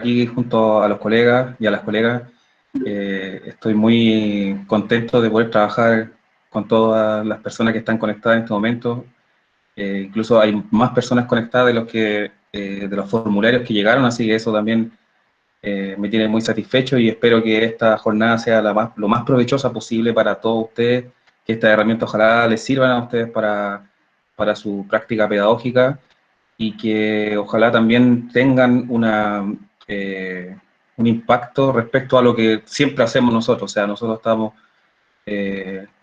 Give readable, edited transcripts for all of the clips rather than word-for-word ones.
aquí junto a los colegas y a las colegas. Estoy muy contento de poder trabajar con todas las personas que están conectadas en este momento. Incluso hay más personas conectadas de los formularios que llegaron, así que eso también me tiene muy satisfecho y espero que esta jornada sea lo más provechosa posible para todos ustedes, que estas herramientas ojalá les sirvan a ustedes para su práctica pedagógica y que ojalá también tengan un impacto respecto a lo que siempre hacemos nosotros. O sea, nosotros estamos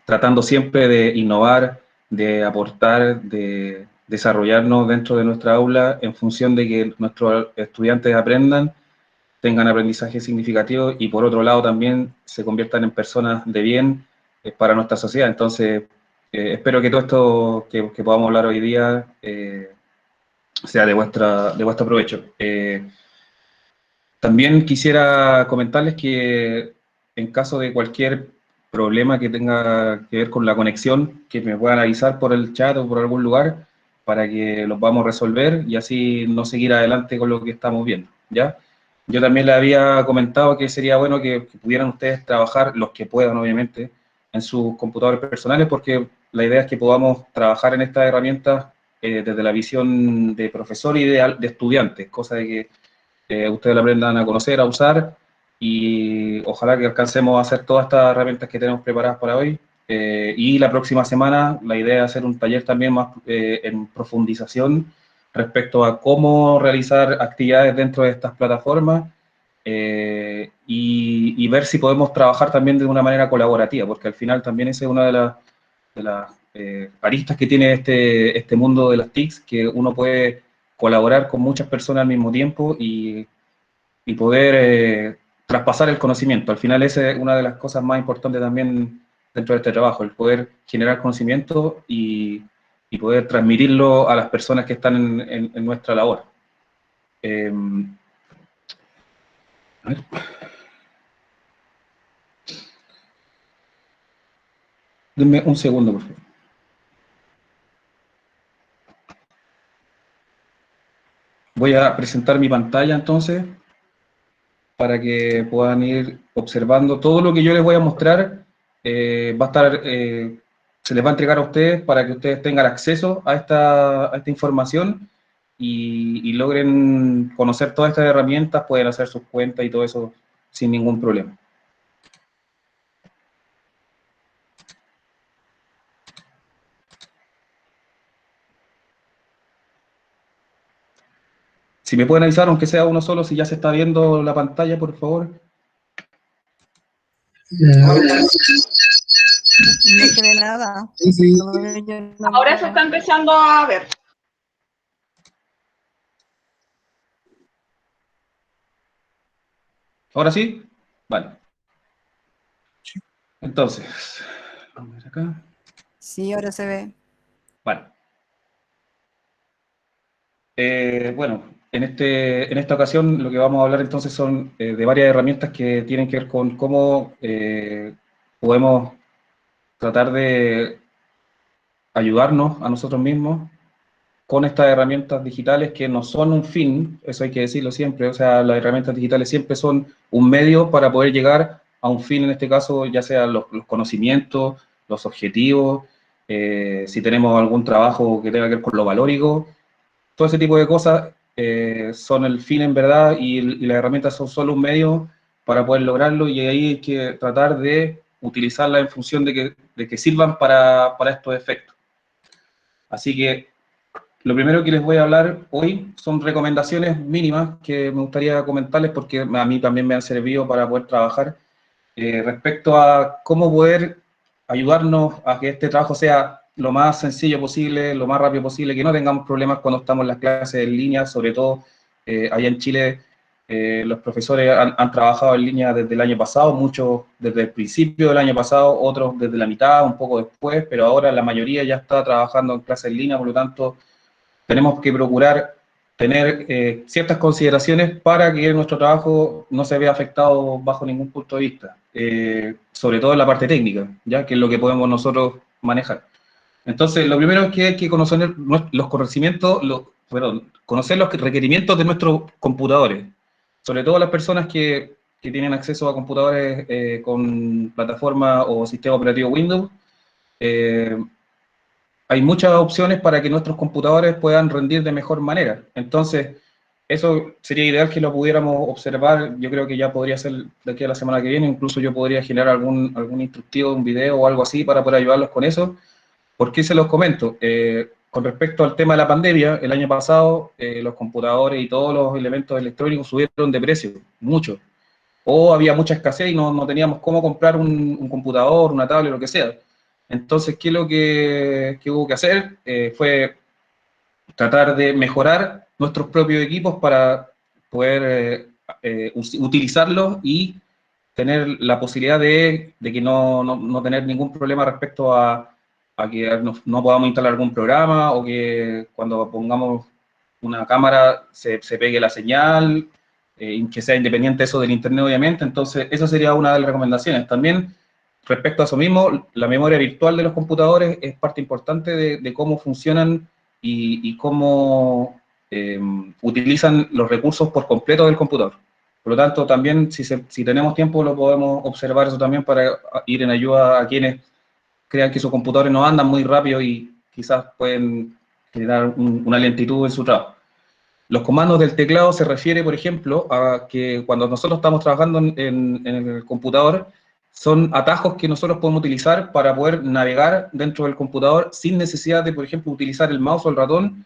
tratando siempre de innovar, de aportar, de desarrollarnos dentro de nuestra aula en función de que nuestros estudiantes aprendan, tengan aprendizaje significativo y por otro lado también se conviertan en personas de bien para nuestra sociedad. Entonces, espero que todo esto que podamos hablar hoy día sea de vuestro provecho. También quisiera comentarles que en caso de cualquier problema que tenga que ver con la conexión, que me puedan avisar por el chat o por algún lugar para que los vamos a resolver y así no seguir adelante con lo que estamos viendo, ¿ya? Yo también le había comentado que sería bueno que pudieran ustedes trabajar, los que puedan obviamente, en sus computadores personales, porque la idea es que podamos trabajar en estas herramientas desde la visión de profesor y de estudiantes, cosa de que ustedes la aprendan a conocer, a usar, y ojalá que alcancemos a hacer todas estas herramientas que tenemos preparadas para hoy. Y la próxima semana la idea es hacer un taller también más en profundización respecto a cómo realizar actividades dentro de estas plataformas y ver si podemos trabajar también de una manera colaborativa, porque al final también esa es una de las aristas que tiene este mundo de las TICs, que uno puede colaborar con muchas personas al mismo tiempo y poder traspasar el conocimiento. Al final esa es una de las cosas más importantes también dentro de este trabajo, el poder generar conocimiento y poder transmitirlo a las personas que están en nuestra labor. A ver. Denme un segundo, por favor. Voy a presentar mi pantalla entonces, para que puedan ir observando todo lo que yo les voy a mostrar. Va a estar, se les va a entregar a ustedes para que ustedes tengan acceso a esta información y logren conocer todas estas herramientas, pueden hacer sus cuentas y todo eso sin ningún problema. Si me pueden avisar, aunque sea uno solo, si ya se está viendo la pantalla, por favor. No se ve nada. Sí. Ahora se está empezando a ver. ¿Ahora sí? Vale. Entonces, vamos a ver acá. Sí, ahora se ve. Vale. Bueno, en esta ocasión lo que vamos a hablar entonces son de varias herramientas que tienen que ver con cómo podemos tratar de ayudarnos a nosotros mismos con estas herramientas digitales que no son un fin, eso hay que decirlo siempre, o sea, las herramientas digitales siempre son un medio para poder llegar a un fin, en este caso, ya sea los conocimientos, los objetivos, si tenemos algún trabajo que tenga que ver con lo valórico, todo ese tipo de cosas son el fin en verdad y las herramientas son solo un medio para poder lograrlo y ahí hay que tratar de utilizarlas en función de que sirvan para estos efectos. Así que lo primero que les voy a hablar hoy son recomendaciones mínimas que me gustaría comentarles porque a mí también me han servido para poder trabajar respecto a cómo poder ayudarnos a que este trabajo sea lo más sencillo posible, lo más rápido posible, que no tengamos problemas cuando estamos en las clases en línea, sobre todo allá en Chile los profesores han trabajado en línea desde el año pasado, muchos desde el principio del año pasado, otros desde la mitad, un poco después, pero ahora la mayoría ya está trabajando en clases en línea, por lo tanto tenemos que procurar tener ciertas consideraciones para que nuestro trabajo no se vea afectado bajo ningún punto de vista, sobre todo en la parte técnica, ya que es lo que podemos nosotros manejar. Entonces, lo primero es que hay que conocer conocer los requerimientos de nuestros computadores. sobre todo las personas que tienen acceso a computadores con plataforma o sistema operativo Windows, hay muchas opciones para que nuestros computadores puedan rendir de mejor manera. Entonces, eso sería ideal que lo pudiéramos observar. Yo creo que ya podría ser de aquí a la semana que viene, incluso yo podría generar algún instructivo, un video o algo así para poder ayudarlos con eso. ¿Por qué se los comento? Con respecto al tema de la pandemia, el año pasado los computadores y todos los elementos electrónicos subieron de precio, mucho. O había mucha escasez y no teníamos cómo comprar un computador, una tablet, lo que sea. Entonces, ¿qué es lo que hubo que hacer? Fue tratar de mejorar nuestros propios equipos para poder utilizarlos y tener la posibilidad de que no tener ningún problema respecto a que no podamos instalar algún programa o que cuando pongamos una cámara se pegue la señal, que sea independiente eso del internet obviamente. Entonces esa sería una de las recomendaciones. También respecto a eso mismo, la memoria virtual de los computadores es parte importante de cómo funcionan y cómo utilizan los recursos por completo del computador. Por lo tanto, también si tenemos tiempo lo podemos observar eso también para ir en ayuda a quienes crean que sus computadores no andan muy rápido y quizás pueden generar una lentitud en su trabajo. Los comandos del teclado se refiere, por ejemplo, a que cuando nosotros estamos trabajando en el computador, son atajos que nosotros podemos utilizar para poder navegar dentro del computador sin necesidad de, por ejemplo, utilizar el mouse o el ratón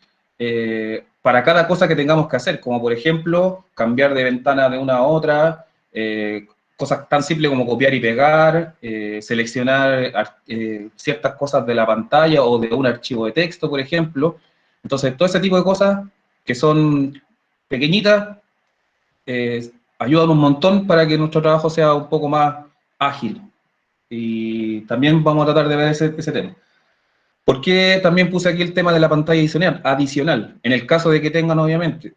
para cada cosa que tengamos que hacer, como por ejemplo, cambiar de ventana de una a otra, cosas tan simples como copiar y pegar, seleccionar ciertas cosas de la pantalla o de un archivo de texto, por ejemplo. Entonces, todo ese tipo de cosas que son pequeñitas, ayudan un montón para que nuestro trabajo sea un poco más ágil. Y también vamos a tratar de ver ese tema. ¿Por qué también puse aquí el tema de la pantalla adicional? En el caso de que tengan, obviamente.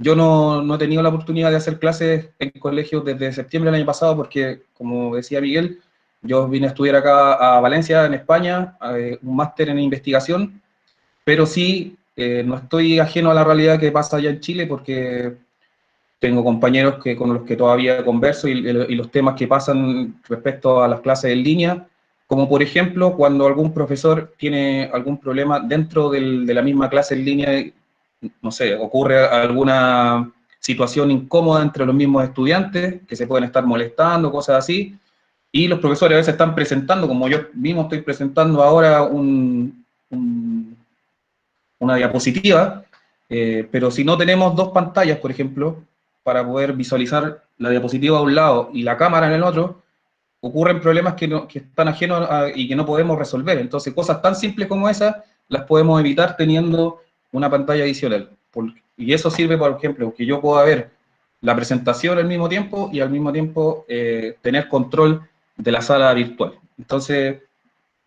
Yo no he tenido la oportunidad de hacer clases en colegios desde septiembre del año pasado porque, como decía Miguel, yo vine a estudiar acá a Valencia, en España, un máster en investigación, pero sí no estoy ajeno a la realidad que pasa allá en Chile porque tengo compañeros con los que todavía converso y los temas que pasan respecto a las clases en línea, como por ejemplo cuando algún profesor tiene algún problema dentro de la misma clase en línea, no sé, ocurre alguna situación incómoda entre los mismos estudiantes que se pueden estar molestando, cosas así, y los profesores a veces están presentando, como yo mismo estoy presentando ahora una diapositiva, pero si no tenemos dos pantallas, por ejemplo, para poder visualizar la diapositiva a un lado y la cámara en el otro, ocurren problemas que están ajenos y que no podemos resolver. Entonces, cosas tan simples como esas las podemos evitar teniendo una pantalla adicional. Y eso sirve, por ejemplo, que yo pueda ver la presentación al mismo tiempo y al mismo tiempo tener control de la sala virtual. Entonces,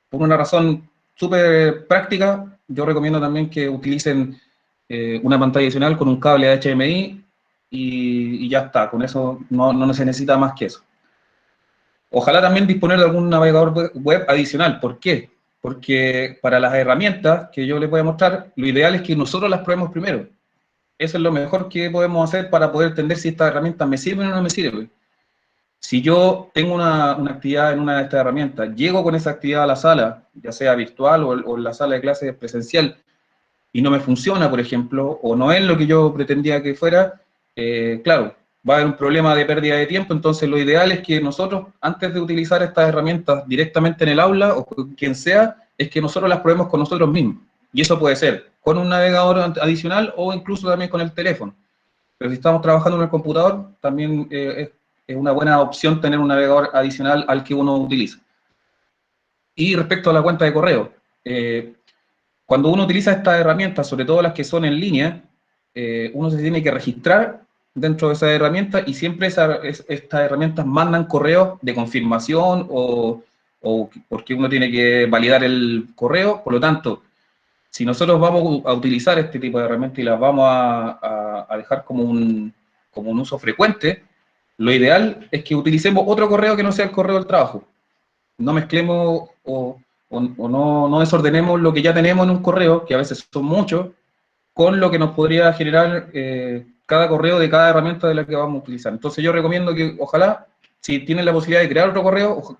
por una razón súper práctica, yo recomiendo también que utilicen una pantalla adicional con un cable HDMI y ya está, con eso no se necesita más que eso. Ojalá también disponer de algún navegador web adicional. ¿Por qué? Porque para las herramientas que yo les voy a mostrar, lo ideal es que nosotros las probemos primero. Eso es lo mejor que podemos hacer para poder entender si estas herramientas me sirven o no me sirven. Si yo tengo una actividad en una de estas herramientas, llego con esa actividad a la sala, ya sea virtual o en la sala de clases presencial, y no me funciona, por ejemplo, o no es lo que yo pretendía que fuera, claro, va a haber un problema de pérdida de tiempo. Entonces lo ideal es que nosotros, antes de utilizar estas herramientas directamente en el aula, o quien sea, es que nosotros las probemos con nosotros mismos. Y eso puede ser con un navegador adicional o incluso también con el teléfono. Pero si estamos trabajando en el computador, también es una buena opción tener un navegador adicional al que uno utiliza. Y respecto a la cuenta de correo, cuando uno utiliza estas herramientas, sobre todo las que son en línea, uno se tiene que registrar dentro de esas herramientas y siempre estas herramientas mandan correos de confirmación o porque uno tiene que validar el correo. Por lo tanto, si nosotros vamos a utilizar este tipo de herramientas y las vamos a dejar como un uso frecuente, lo ideal es que utilicemos otro correo que no sea el correo del trabajo. No mezclemos o no desordenemos lo que ya tenemos en un correo, que a veces son muchos, con lo que nos podría generar cada correo de cada herramienta de la que vamos a utilizar. Entonces yo recomiendo que, ojalá, si tienen la posibilidad de crear otro correo,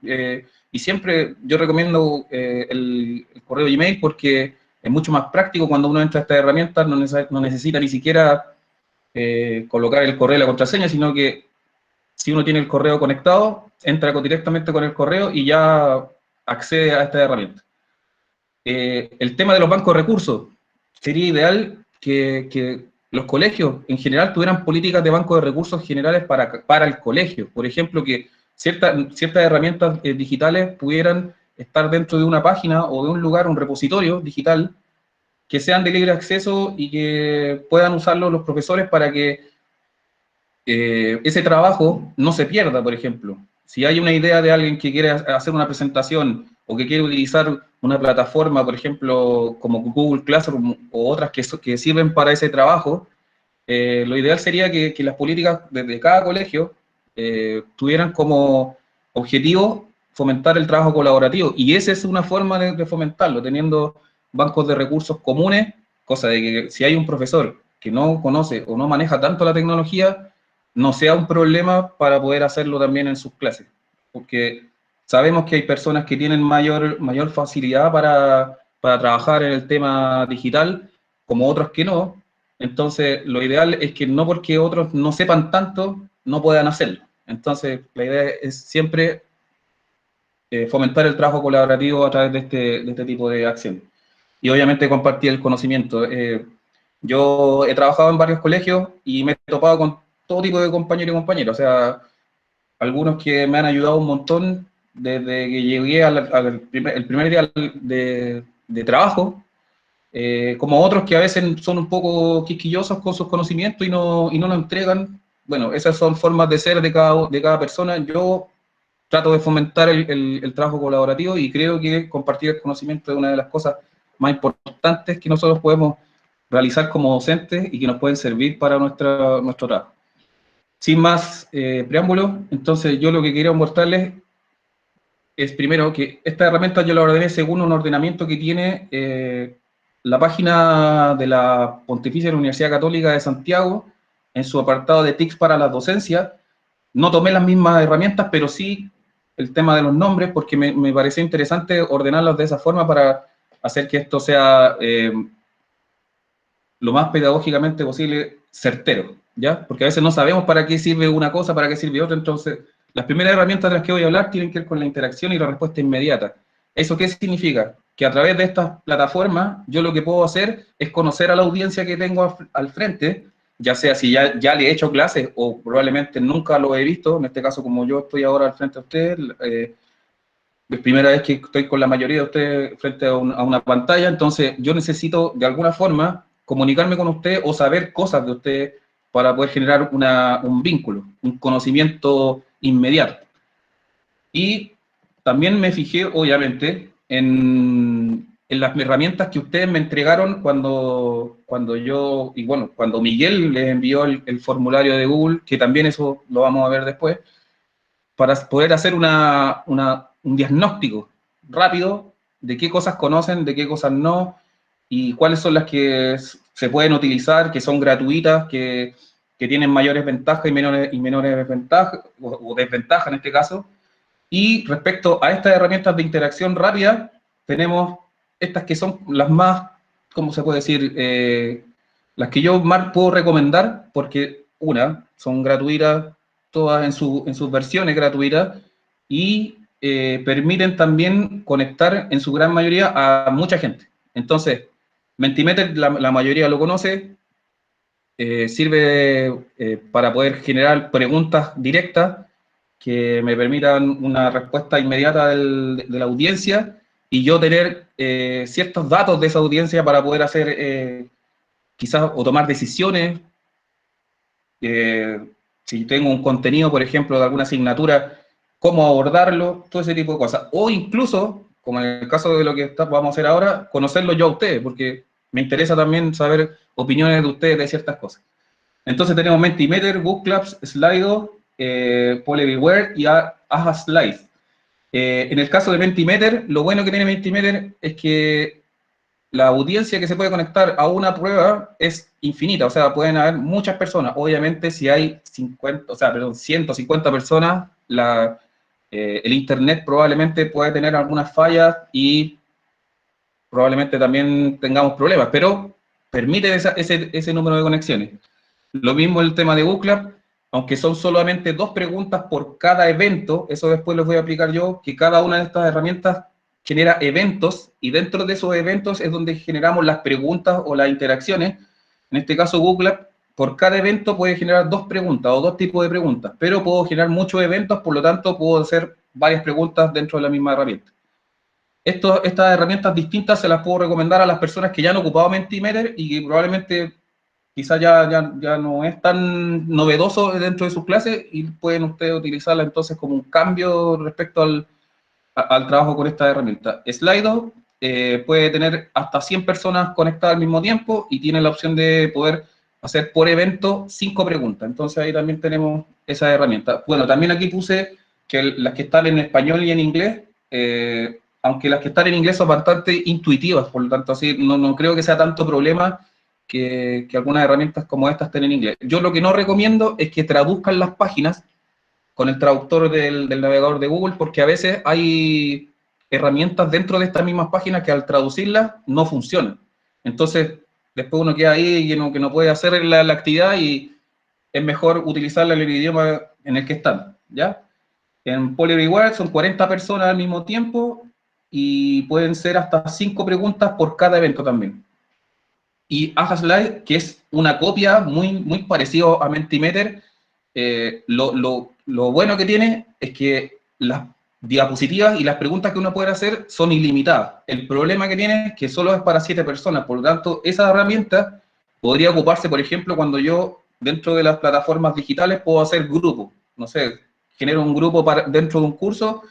y siempre yo recomiendo el correo Gmail porque es mucho más práctico cuando uno entra a estas herramientas, no necesita ni siquiera colocar el correo y la contraseña, sino que si uno tiene el correo conectado, entra directamente con el correo y ya accede a esta herramienta. El tema de los bancos de recursos, sería ideal que los colegios en general tuvieran políticas de bancos de recursos generales para el colegio. Por ejemplo, que ciertas herramientas digitales pudieran estar dentro de una página o de un lugar, un repositorio digital, que sean de libre acceso y que puedan usarlo los profesores para que ese trabajo no se pierda, por ejemplo. Si hay una idea de alguien que quiere hacer una presentación o que quiere utilizar una plataforma, por ejemplo, como Google Classroom o otras que sirven para ese trabajo, lo ideal sería que las políticas de cada colegio tuvieran como objetivo fomentar el trabajo colaborativo. Y esa es una forma de fomentarlo, teniendo bancos de recursos comunes, cosa de que si hay un profesor que no conoce o no maneja tanto la tecnología, no sea un problema para poder hacerlo también en sus clases. Porque sabemos que hay personas que tienen mayor facilidad para trabajar en el tema digital, como otros que no. Entonces, lo ideal es que no porque otros no sepan tanto, no puedan hacerlo. Entonces, la idea es siempre fomentar el trabajo colaborativo a través de este tipo de acciones. Y obviamente compartir el conocimiento. Yo he trabajado en varios colegios y me he topado con todo tipo de compañeros y compañeras. O sea, algunos que me han ayudado un montón desde que llegué el primer día de trabajo, como otros que a veces son un poco quisquillosos con sus conocimientos y no lo entregan. Bueno, esas son formas de ser de cada persona. Yo trato de fomentar el trabajo colaborativo y creo que compartir el conocimiento es una de las cosas más importantes que nosotros podemos realizar como docentes y que nos pueden servir para nuestro trabajo. Sin más preámbulos, entonces yo lo que quería mostrarles es primero que esta herramienta yo la ordené según un ordenamiento que tiene la página de la Pontificia Universidad Católica de Santiago en su apartado de TICs para la docencia. No tomé las mismas herramientas, pero sí el tema de los nombres, porque me pareció interesante ordenarlos de esa forma para hacer que esto sea lo más pedagógicamente posible certero, ¿ya? Porque a veces no sabemos para qué sirve una cosa, para qué sirve otra, entonces las primeras herramientas de las que voy a hablar tienen que ver con la interacción y la respuesta inmediata. ¿Eso qué significa? Que a través de estas plataformas yo lo que puedo hacer es conocer a la audiencia que tengo al frente, ya sea si ya le he hecho clases o probablemente nunca lo he visto, en este caso como yo estoy ahora al frente de ustedes, es primera vez que estoy con la mayoría de ustedes frente a una pantalla, entonces yo necesito de alguna forma comunicarme con usted o saber cosas de usted para poder generar un vínculo, un conocimiento inmediato. Y también me fijé, obviamente, en las herramientas que ustedes me entregaron cuando Miguel les envió el formulario de Google, que también eso lo vamos a ver después, para poder hacer un diagnóstico rápido de qué cosas conocen, de qué cosas no, y cuáles son las que se pueden utilizar, que son gratuitas, que tienen mayores ventajas y menores desventajas, o desventajas en este caso. Y respecto a estas herramientas de interacción rápida, tenemos estas que son las más, ¿cómo se puede decir? Las que yo más puedo recomendar, porque son gratuitas, todas en sus versiones gratuitas, y permiten también conectar en su gran mayoría a mucha gente. Entonces, Mentimeter, la mayoría lo conoce, sirve para poder generar preguntas directas que me permitan una respuesta inmediata de la audiencia y yo tener ciertos datos de esa audiencia para poder hacer quizás o tomar decisiones. Si tengo un contenido, por ejemplo, de alguna asignatura, cómo abordarlo, todo ese tipo de cosas. O incluso, como en el caso de lo que vamos a hacer ahora, conocerlo yo a ustedes, porque me interesa también saber opiniones de ustedes de ciertas cosas. Entonces tenemos Mentimeter, Bookclubs, Slido, Poll Everywhere y Aja Slides. En el caso de Mentimeter, lo bueno que tiene Mentimeter es que la audiencia que se puede conectar a una prueba es infinita, o sea, pueden haber muchas personas. Obviamente, si hay 150 personas, el Internet probablemente puede tener algunas fallas y probablemente también tengamos problemas, pero permite ese número de conexiones. Lo mismo el tema de Book, aunque son solamente 2 preguntas por cada evento, eso después les voy a aplicar yo, que cada una de estas herramientas genera eventos, y dentro de esos eventos es donde generamos las preguntas o las interacciones. En este caso, Google, por cada evento puede generar 2 preguntas o 2 tipos de preguntas, pero puedo generar muchos eventos, por lo tanto puedo hacer varias preguntas dentro de la misma herramienta. Estas herramientas distintas se las puedo recomendar a las personas que ya han ocupado Mentimeter y que probablemente quizás ya no es tan novedoso dentro de sus clases, y pueden ustedes utilizarla entonces como un cambio respecto al trabajo con esta herramienta. Slido puede tener hasta 100 personas conectadas al mismo tiempo y tiene la opción de poder hacer por evento 5 preguntas. Entonces ahí también tenemos esa herramienta. Bueno, también aquí puse que las que están en español y en inglés, aunque las que están en inglés son bastante intuitivas, por lo tanto así no creo que sea tanto problema que algunas herramientas como estas estén en inglés. Yo lo que no recomiendo es que traduzcan las páginas con el traductor del navegador de Google, porque a veces hay herramientas dentro de estas mismas páginas que al traducirlas no funcionan. Entonces, después uno queda ahí que no puede hacer la actividad, y es mejor utilizarla en el idioma en el que están, ¿ya? En PolyReward son 40 personas al mismo tiempo y pueden ser hasta 5 preguntas por cada evento también. Y Ajaslide, que es una copia muy parecido a Mentimeter, lo bueno que tiene es que las diapositivas y las preguntas que uno puede hacer son ilimitadas. El problema que tiene es que solo es para 7 personas, por lo tanto, esa herramienta podría ocuparse, por ejemplo, cuando yo, dentro de las plataformas digitales, puedo hacer grupos. No sé, genero un grupo dentro de un curso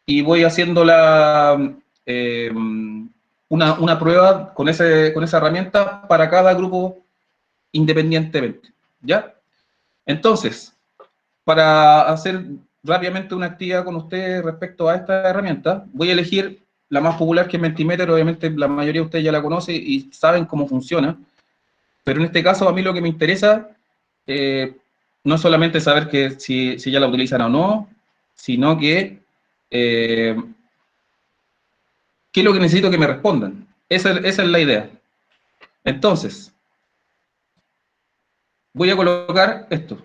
y voy haciendo una prueba con esa herramienta para cada grupo independientemente, ¿ya? Entonces, para hacer rápidamente una actividad con ustedes respecto a esta herramienta, voy a elegir la más popular, que es Mentimeter. Obviamente la mayoría de ustedes ya la conocen y saben cómo funciona, pero en este caso a mí lo que me interesa no es solamente saber si ya la utilizan o no, sino que ¿qué es lo que necesito que me respondan? Esa es la idea. Entonces, voy a colocar esto.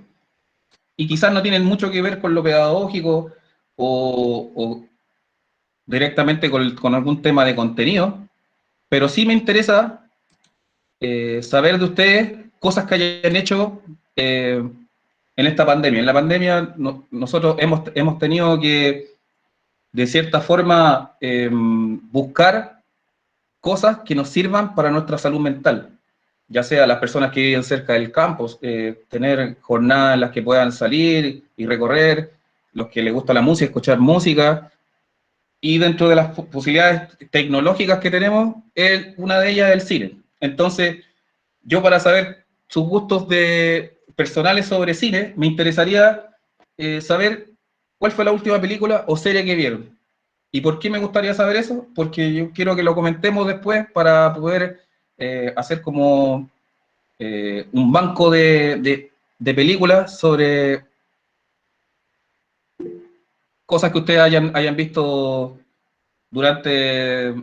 Y quizás no tienen mucho que ver con lo pedagógico o directamente con algún tema de contenido, pero sí me interesa saber de ustedes cosas que hayan hecho en esta pandemia. En la pandemia nosotros hemos tenido que, de cierta forma, buscar cosas que nos sirvan para nuestra salud mental, ya sea las personas que viven cerca del campus, tener jornadas en las que puedan salir y recorrer, los que les gusta la música, escuchar música, y dentro de las posibilidades tecnológicas que tenemos, una de ellas es el cine. Entonces, yo, para saber sus gustos personales sobre cine, me interesaría saber cuál fue la última película o serie que vieron. ¿Y por qué me gustaría saber eso? Porque yo quiero que lo comentemos después para poder hacer como un banco de películas sobre cosas que ustedes hayan visto durante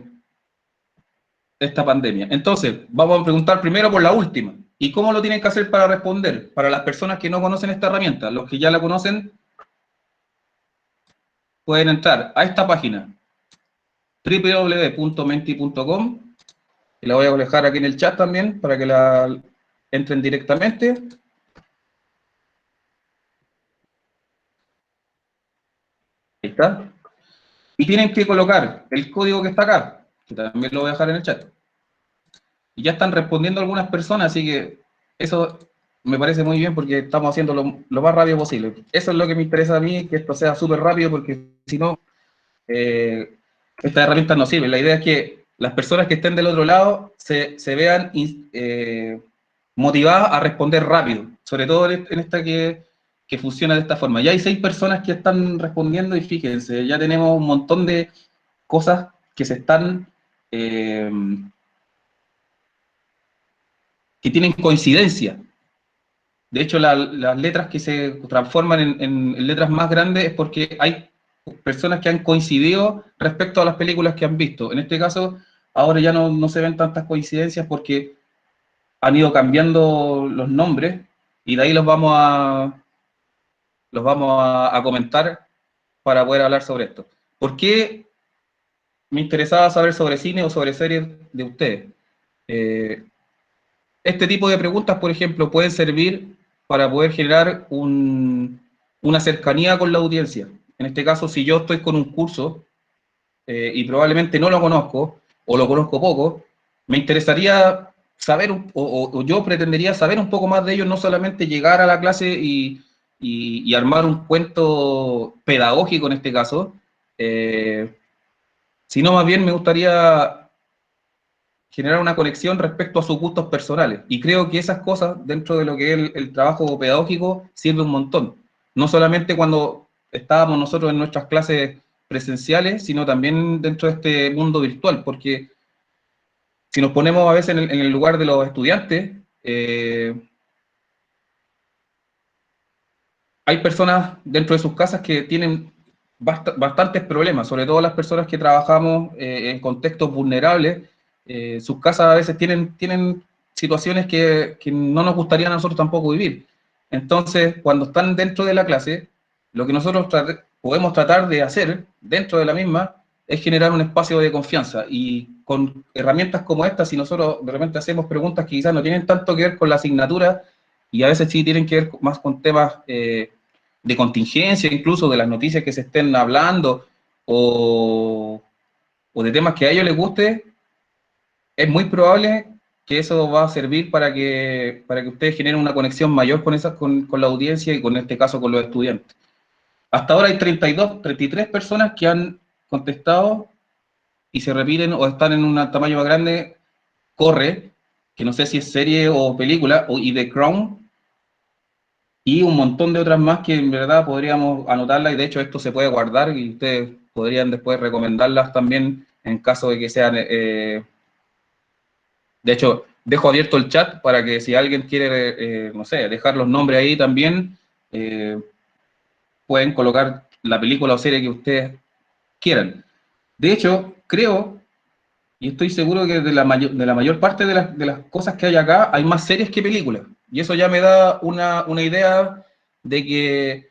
esta pandemia. Entonces, vamos a preguntar primero por la última. ¿Y cómo lo tienen que hacer para responder? Para las personas que no conocen esta herramienta, los que ya la conocen, pueden entrar a esta página, www.menti.com, y la voy a dejar aquí en el chat también para que la entren directamente. Ahí está. Y tienen que colocar el código que está acá, que también lo voy a dejar en el chat. Y ya están respondiendo algunas personas, así que eso me parece muy bien, porque estamos haciendo lo más rápido posible. Eso es lo que me interesa a mí, que esto sea súper rápido, porque si no, esta herramienta no sirve. La idea es que las personas que estén del otro lado se vean motivadas a responder rápido, sobre todo en esta que funciona de esta forma. Ya hay 6 personas que están respondiendo, y fíjense, ya tenemos un montón de cosas que se están que tienen coincidencia. De hecho, las letras que se transforman en letras más grandes es porque hay personas que han coincidido respecto a las películas que han visto. En este caso, ahora ya no se ven tantas coincidencias porque han ido cambiando los nombres y de ahí los vamos a comentar para poder hablar sobre esto. ¿Por qué me interesaba saber sobre cine o sobre series de ustedes? Este tipo de preguntas, por ejemplo, pueden servir para poder generar una cercanía con la audiencia. En este caso, si yo estoy con un curso y probablemente no lo conozco o lo conozco poco, me interesaría saber, o yo pretendería saber un poco más de ellos, no solamente llegar a la clase y armar un cuento pedagógico en este caso, sino más bien me gustaría generar una conexión respecto a sus gustos personales. Y creo que esas cosas, dentro de lo que es el trabajo pedagógico, sirve un montón. No solamente cuando estábamos nosotros en nuestras clases presenciales, sino también dentro de este mundo virtual, porque si nos ponemos a veces en el lugar de los estudiantes, hay personas dentro de sus casas que tienen bastantes problemas, sobre todo las personas que trabajamos en contextos vulnerables. Sus casas a veces tienen situaciones que no nos gustaría a nosotros tampoco vivir. Entonces, cuando están dentro de la clase, lo que nosotros podemos tratar de hacer dentro de la misma es generar un espacio de confianza. Y con herramientas como estas, si nosotros de repente hacemos preguntas que quizás no tienen tanto que ver con la asignatura, y a veces sí tienen que ver más con temas de contingencia, incluso de las noticias que se estén hablando, o de temas que a ellos les guste, es muy probable que eso va a servir para que ustedes generen una conexión mayor con la audiencia y con este caso con los estudiantes. Hasta ahora hay 33 personas que han contestado y se repiten o están en un tamaño más grande. Corre, que no sé si es serie o película, y The Crown, y un montón de otras más que en verdad podríamos anotarlas, y de hecho esto se puede guardar y ustedes podrían después recomendarlas también en caso de que sean... de hecho, dejo abierto el chat para que si alguien quiere, no sé, dejar los nombres ahí también, pueden colocar la película o serie que ustedes quieran. De hecho, creo, y estoy seguro que de la mayor parte de las cosas que hay acá, hay más series que películas. Y eso ya me da una idea de que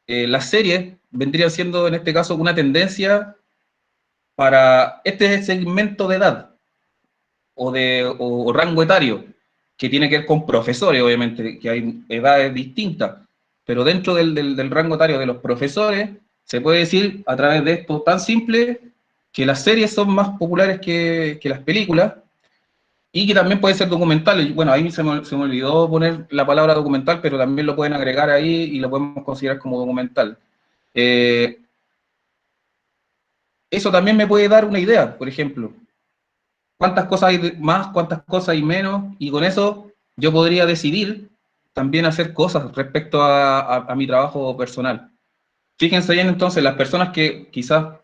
las series vendrían siendo, en este caso, una tendencia para este segmento de edad o rango etario, que tiene que ver con profesores, obviamente, que hay edades distintas, pero dentro del rango etario de los profesores, se puede decir a través de esto tan simple que las series son más populares que las películas, y que también puede ser documental. Bueno, ahí se me olvidó poner la palabra documental, pero también lo pueden agregar ahí y lo podemos considerar como documental. Eso también me puede dar una idea, por ejemplo, cuántas cosas hay más, cuántas cosas hay menos, y con eso yo podría decidir también hacer cosas respecto a mi trabajo personal. Fíjense bien entonces, las personas que quizás,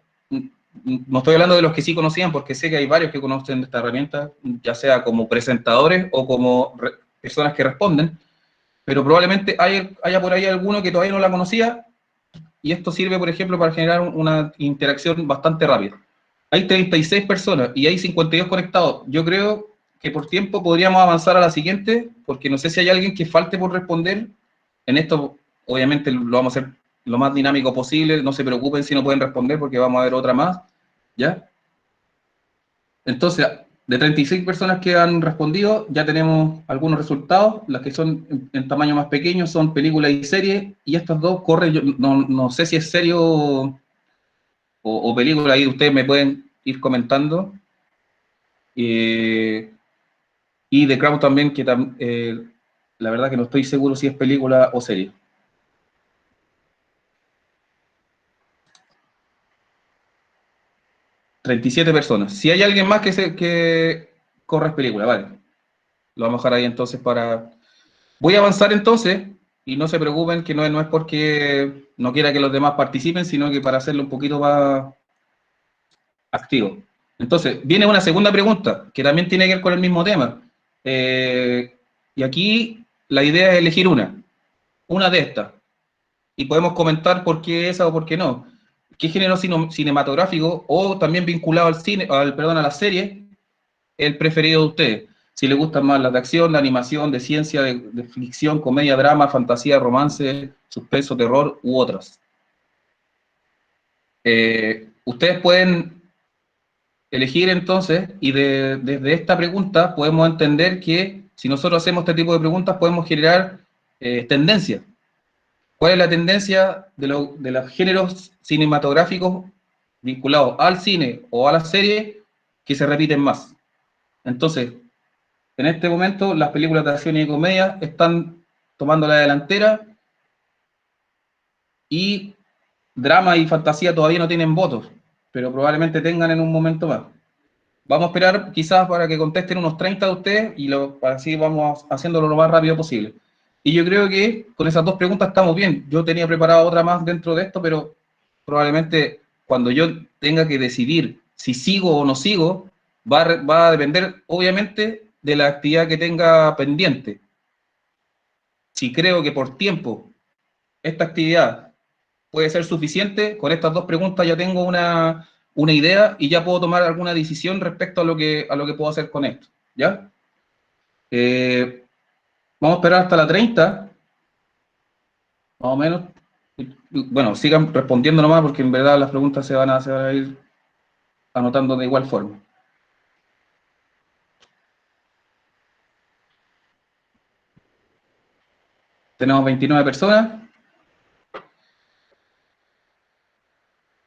no estoy hablando de los que sí conocían, porque sé que hay varios que conocen esta herramienta, ya sea como presentadores o como personas que responden, pero probablemente haya por ahí alguno que todavía no la conocía, y esto sirve, por ejemplo, para generar una interacción bastante rápida. Hay 36 personas y hay 52 conectados. Yo creo que por tiempo podríamos avanzar a la siguiente, porque no sé si hay alguien que falte por responder. En esto, obviamente, lo vamos a hacer lo más dinámico posible. No se preocupen si no pueden responder, porque vamos a ver otra más, ¿ya? Entonces, de 36 personas que han respondido, ya tenemos algunos resultados. Las que son en tamaño más pequeño son películas y series, y estas dos corren, yo no sé si es serio o película, ahí ustedes me pueden ir comentando. Y The Crown también, que la verdad que no estoy seguro si es película o serie. ...37 personas. Si hay alguien más que corre película, vale. Lo vamos a dejar ahí entonces para... Voy a avanzar entonces, y no se preocupen que no es porque no quiera que los demás participen, sino que para hacerlo un poquito más activo. Entonces, viene una segunda pregunta, que también tiene que ver con el mismo tema. Y aquí la idea es elegir una de estas. Y podemos comentar por qué esa o por qué no. ¿Qué género cinematográfico o también vinculado al cine, perdón, a la serie, el preferido de ustedes? Si les gustan más las de acción, de animación, de ciencia, de ficción, comedia, drama, fantasía, romance, suspenso, terror u otras. Ustedes pueden elegir entonces, y desde esta pregunta podemos entender que si nosotros hacemos este tipo de preguntas podemos generar tendencias. ¿Cuál es la tendencia de los géneros cinematográficos vinculados al cine o a la serie que se repiten más? Entonces, en este momento las películas de acción y comedia están tomando la delantera y drama y fantasía todavía no tienen votos, pero probablemente tengan en un momento más. Vamos a esperar quizás para que contesten unos 30 de ustedes y así vamos haciéndolo lo más rápido posible. Y yo creo que con esas dos preguntas estamos bien. Yo tenía preparado otra más dentro de esto, pero probablemente cuando yo tenga que decidir si sigo o no sigo, va a depender obviamente de la actividad que tenga pendiente. Si creo que por tiempo esta actividad puede ser suficiente, con estas dos preguntas ya tengo una idea y ya puedo tomar alguna decisión respecto a lo que puedo hacer con esto, ¿ya? Vamos a esperar hasta la 30, más o menos. Bueno, sigan respondiendo nomás porque en verdad las preguntas se van a ir anotando de igual forma. Tenemos 29 personas.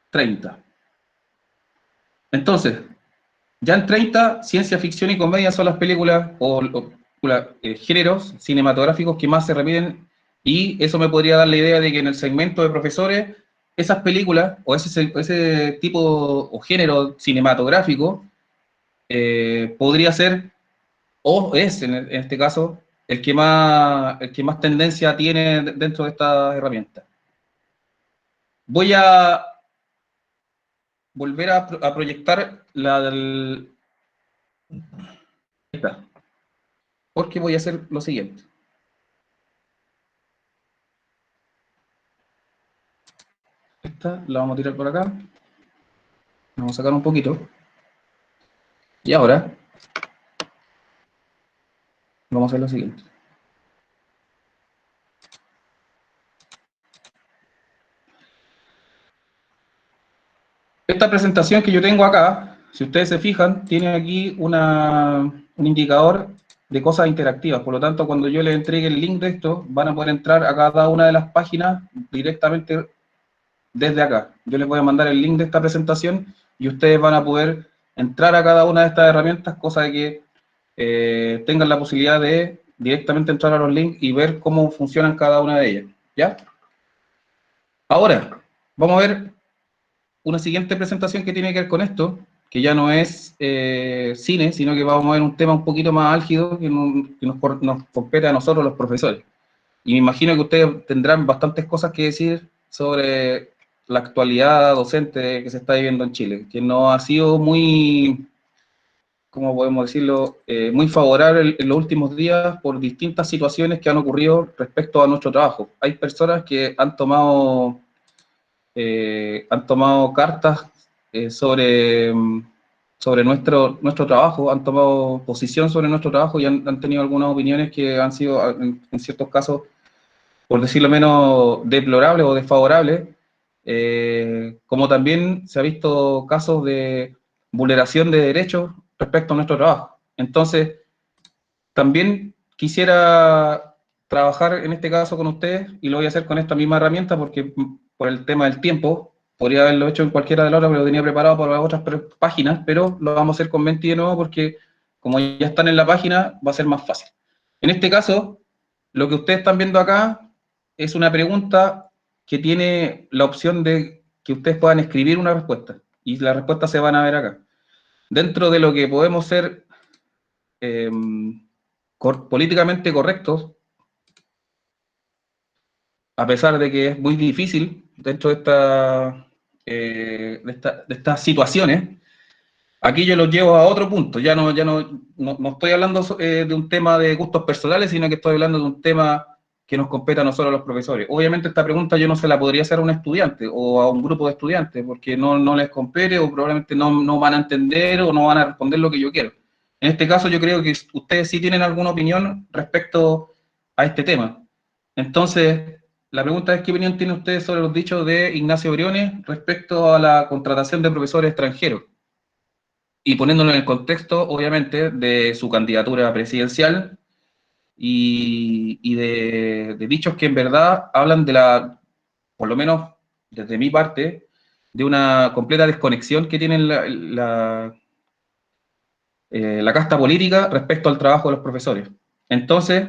30. Entonces, ya en 30, ciencia ficción y comedia son las películas o géneros cinematográficos que más se repiten, y eso me podría dar la idea de que en el segmento de profesores, esas películas o ese tipo o género cinematográfico podría ser, o es en este caso, el que más tendencia tiene dentro de estas herramientas. Voy a volver a proyectar esta, porque voy a hacer lo siguiente. Esta la vamos a tirar por acá. Vamos a sacar un poquito. Y ahora vamos a hacer lo siguiente. Esta presentación que yo tengo acá, si ustedes se fijan, tiene aquí un indicador de cosas interactivas. Por lo tanto, cuando yo les entregue el link de esto, van a poder entrar a cada una de las páginas directamente desde acá. Yo les voy a mandar el link de esta presentación y ustedes van a poder entrar a cada una de estas herramientas, cosa de que tengan la posibilidad de directamente entrar a los links y ver cómo funcionan cada una de ellas. ¿Ya? Ahora, vamos a ver una siguiente presentación que tiene que ver con esto, que ya no es cine, sino que vamos a ver un tema un poquito más álgido que nos compete a nosotros los profesores. Y me imagino que ustedes tendrán bastantes cosas que decir sobre la actualidad docente que se está viviendo en Chile, que no ha sido muy, ¿cómo podemos decirlo?, muy favorable en los últimos días por distintas situaciones que han ocurrido respecto a nuestro trabajo. Hay personas que han tomado cartas sobre nuestro trabajo, han tomado posición sobre nuestro trabajo y han tenido algunas opiniones que han sido, en ciertos casos, por decirlo menos, deplorables o desfavorables, como también se ha visto casos de vulneración de derechos respecto a nuestro trabajo. Entonces, también quisiera trabajar en este caso con ustedes, y lo voy a hacer con esta misma herramienta porque por el tema del tiempo, podría haberlo hecho en cualquiera de las otras, pero lo tenía preparado para las otras páginas, pero lo vamos a hacer con Menti de nuevo porque como ya están en la página, va a ser más fácil. En este caso, lo que ustedes están viendo acá es una pregunta que tiene la opción de que ustedes puedan escribir una respuesta, y las respuestas se van a ver acá. Dentro de lo que podemos ser políticamente correctos, a pesar de que es muy difícil dentro de estas situaciones, aquí yo los llevo a otro punto, no estoy hablando de un tema de gustos personales, sino que estoy hablando de un tema que nos compete a nosotros los profesores. Obviamente esta pregunta yo no se la podría hacer a un estudiante o a un grupo de estudiantes, porque no les compete o probablemente no van a entender o no van a responder lo que yo quiero. En este caso yo creo que ustedes sí tienen alguna opinión respecto a este tema. Entonces, la pregunta es, ¿qué opinión tienen ustedes sobre los dichos de Ignacio Briones respecto a la contratación de profesores extranjeros? Y poniéndolo en el contexto, obviamente, de su candidatura presidencial y de dichos que en verdad hablan de por lo menos desde mi parte, de una completa desconexión que tiene la casta política respecto al trabajo de los profesores. Entonces,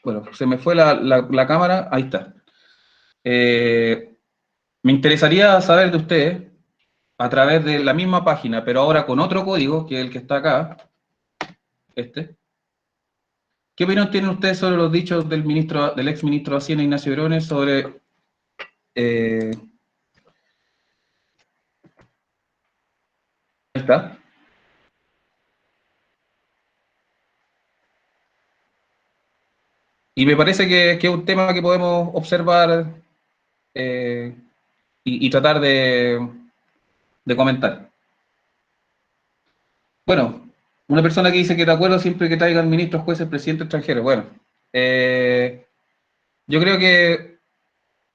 bueno, se me fue la cámara, ahí está. Me interesaría saber de ustedes, a través de la misma página, pero ahora con otro código, que es el que está acá, ¿qué opinión tienen ustedes sobre los dichos del ex ministro de Hacienda, Ignacio Briones, sobre ahí está? Y me parece que es un tema que podemos observar eh, y tratar de comentar. Bueno, una persona que dice que de acuerdo siempre que traigan ministros, jueces, presidentes extranjeros. Bueno, yo creo que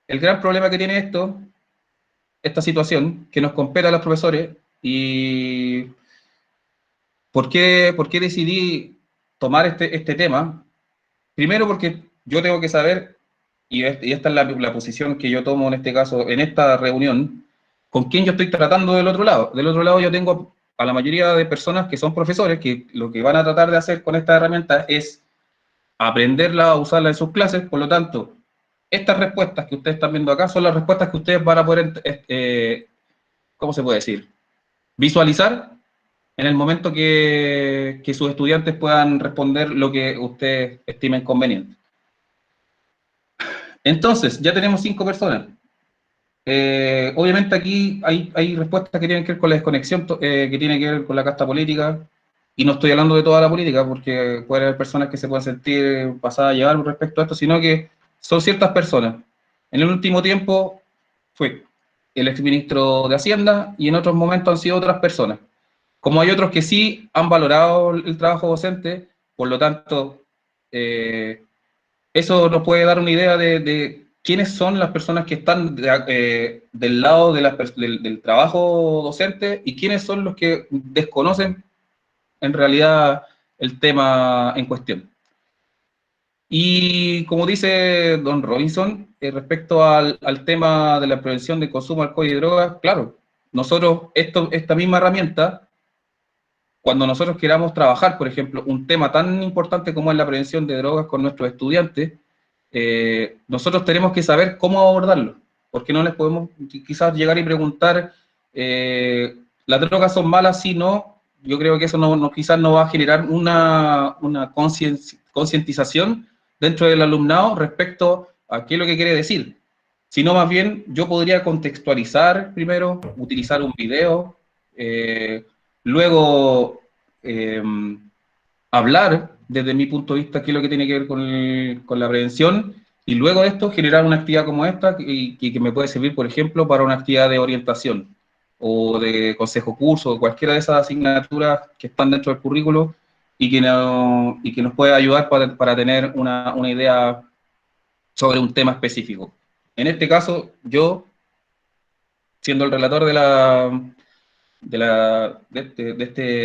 el gran problema que tiene esta situación, que nos compete a los profesores, y por qué decidí tomar este tema. Primero porque yo tengo que saber, y esta es la posición que yo tomo en este caso, en esta reunión, con quién yo estoy tratando del otro lado. Del otro lado yo tengo a la mayoría de personas que son profesores, que lo que van a tratar de hacer con esta herramienta es aprenderla a usarla en sus clases. Por lo tanto, estas respuestas que ustedes están viendo acá son las respuestas que ustedes van a poder, ¿cómo se puede decir? Visualizar en el momento que sus estudiantes puedan responder lo que ustedes estimen conveniente. Entonces, ya tenemos 5 personas. Obviamente aquí hay respuestas que tienen que ver con la desconexión, que tiene que ver con la casta política, y no estoy hablando de toda la política, porque puede haber personas que se puedan sentir pasadas a llevar respecto a esto, sino que son ciertas personas. En el último tiempo fue el exministro de Hacienda, y en otros momentos han sido otras personas. Como hay otros que sí han valorado el trabajo docente, por lo tanto, eso nos puede dar una idea de quiénes son las personas que están del lado del trabajo docente y quiénes son los que desconocen en realidad el tema en cuestión. Y como dice don Robinson, respecto al tema de la prevención del consumo de alcohol y drogas, claro, nosotros esta misma herramienta, cuando nosotros queramos trabajar, por ejemplo, un tema tan importante como es la prevención de drogas con nuestros estudiantes, nosotros tenemos que saber cómo abordarlo, porque no les podemos quizás llegar y preguntar, ¿las drogas son malas? Si no, yo creo que eso quizás no va a generar una concientización dentro del alumnado respecto a qué es lo que quiere decir, sino más bien yo podría contextualizar primero, utilizar un video, luego hablar desde mi punto de vista qué es lo que tiene que ver con la prevención, y luego de esto generar una actividad como esta que me puede servir, por ejemplo, para una actividad de orientación o de consejo curso, o cualquiera de esas asignaturas que están dentro del currículo y que nos puede ayudar para tener una idea sobre un tema específico. En este caso, yo, siendo el relator de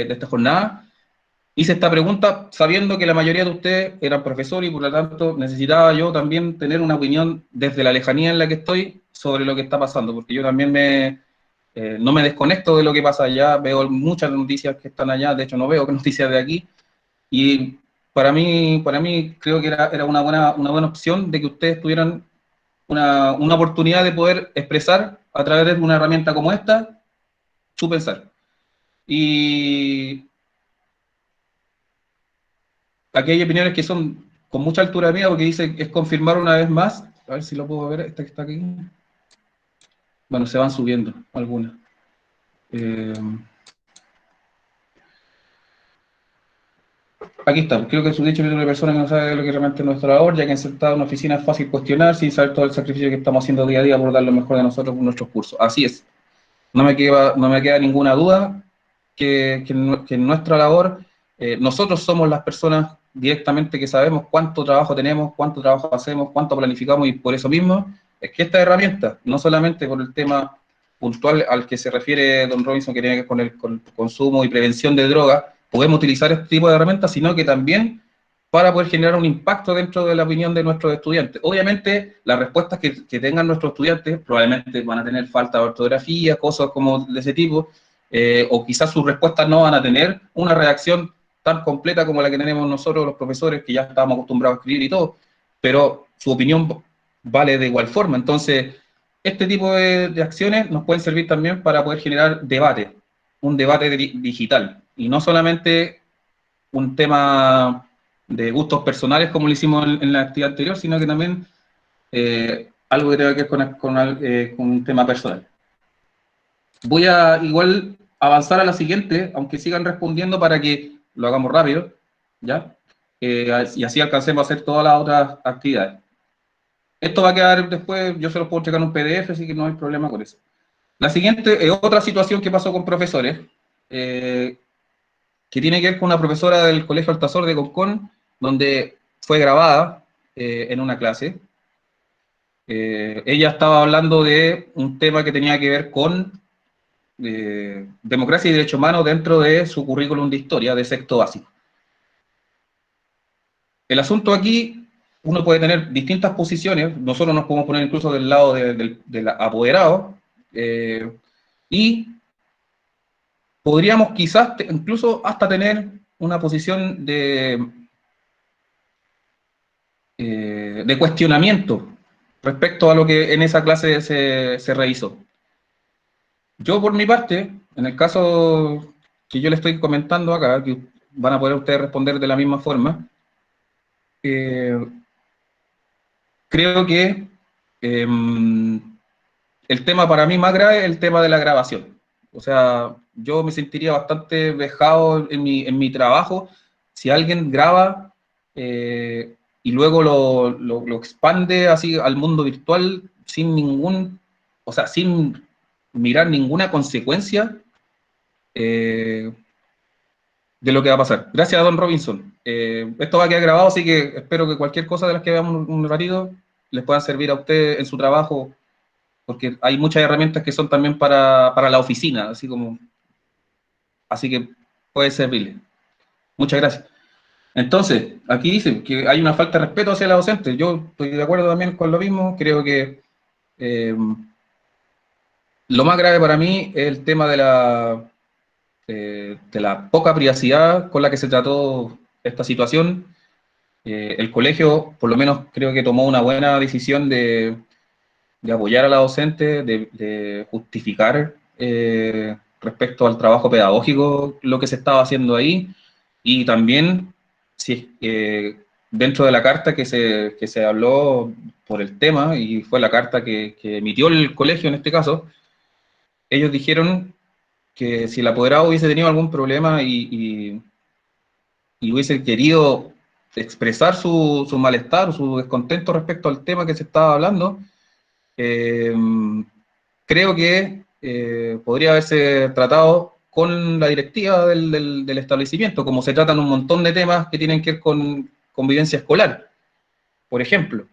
esta jornada, hice esta pregunta sabiendo que la mayoría de ustedes eran profesores y por lo tanto necesitaba yo también tener una opinión desde la lejanía en la que estoy sobre lo que está pasando, porque yo también no me desconecto de lo que pasa allá, veo muchas noticias que están allá, de hecho no veo noticias de aquí, y para mí creo que era una buena opción de que ustedes tuvieran una oportunidad de poder expresar a través de una herramienta como esta su pensar. Y aquí hay opiniones que son con mucha altura mía, porque dice es confirmar una vez más, a ver si lo puedo ver, esta que está aquí. Bueno, se van subiendo algunas. Aquí está, creo que su dicho es una persona que no sabe lo que realmente es nuestra labor, ya que sentada en una oficina es fácil cuestionar sin saber todo el sacrificio que estamos haciendo día a día por dar lo mejor de nosotros con nuestros cursos. Así es, no me queda ninguna duda que en nuestra labor, nosotros somos las personas directamente que sabemos cuánto trabajo tenemos, cuánto trabajo hacemos, cuánto planificamos, y por eso mismo es que esta herramienta, no solamente por el tema puntual al que se refiere don Robinson, que tiene que ver con el consumo y prevención de drogas, podemos utilizar este tipo de herramientas, sino que también para poder generar un impacto dentro de la opinión de nuestros estudiantes. Obviamente, las respuestas que tengan nuestros estudiantes probablemente van a tener falta de ortografía, cosas como de ese tipo, o quizás sus respuestas no van a tener una redacción tan completa como la que tenemos nosotros los profesores, que ya estamos acostumbrados a escribir y todo, pero su opinión vale de igual forma. Entonces, este tipo de acciones nos pueden servir también para poder generar debate, un debate digital, y no solamente un tema de gustos personales como lo hicimos en la actividad anterior, sino que también algo que tenga que ver con un tema personal. Voy a igual avanzar a la siguiente, aunque sigan respondiendo para que lo hagamos rápido, ¿ya? Y así alcancemos a hacer todas las otras actividades. Esto va a quedar después, yo se lo puedo checar en un PDF, así que no hay problema con eso. La siguiente es otra situación que pasó con profesores, que tiene que ver con una profesora del Colegio Altazor de Concón, donde fue grabada en una clase. Ella estaba hablando de un tema que tenía que ver con democracia y derechos humanos dentro de su currículum de historia de sexto básico. El asunto aquí, uno puede tener distintas posiciones, nosotros nos podemos poner incluso del lado del apoderado, y podríamos quizás incluso hasta tener una posición de cuestionamiento respecto a lo que en esa clase se revisó. Yo, por mi parte, en el caso que yo le estoy comentando acá, que van a poder ustedes responder de la misma forma, creo que el tema para mí más grave es el tema de la grabación. O sea, yo me sentiría bastante vejado en mi trabajo si alguien graba y luego lo expande así al mundo virtual sin o sea, sin mirar ninguna consecuencia de lo que va a pasar. Gracias a don Robinson. Esto va a quedar grabado, así que espero que cualquier cosa de las que veamos un ratito les pueda servir a usted en su trabajo, porque hay muchas herramientas que son también para la oficina, así que puede servirle. Muchas gracias. Entonces, aquí dice que hay una falta de respeto hacia la docente. Yo estoy de acuerdo también con lo mismo. Creo que lo más grave para mí es el tema de la poca privacidad con la que se trató esta situación. El colegio, por lo menos, creo que tomó una buena decisión de apoyar a la docente, de justificar respecto al trabajo pedagógico lo que se estaba haciendo ahí, y también si, dentro de la carta que se habló por el tema, y fue la carta que emitió el colegio en este caso, ellos dijeron que si el apoderado hubiese tenido algún problema y hubiese querido expresar su malestar o su descontento respecto al tema que se estaba hablando, creo que podría haberse tratado con la directiva del establecimiento, como se tratan un montón de temas que tienen que ver con convivencia escolar. Por ejemplo,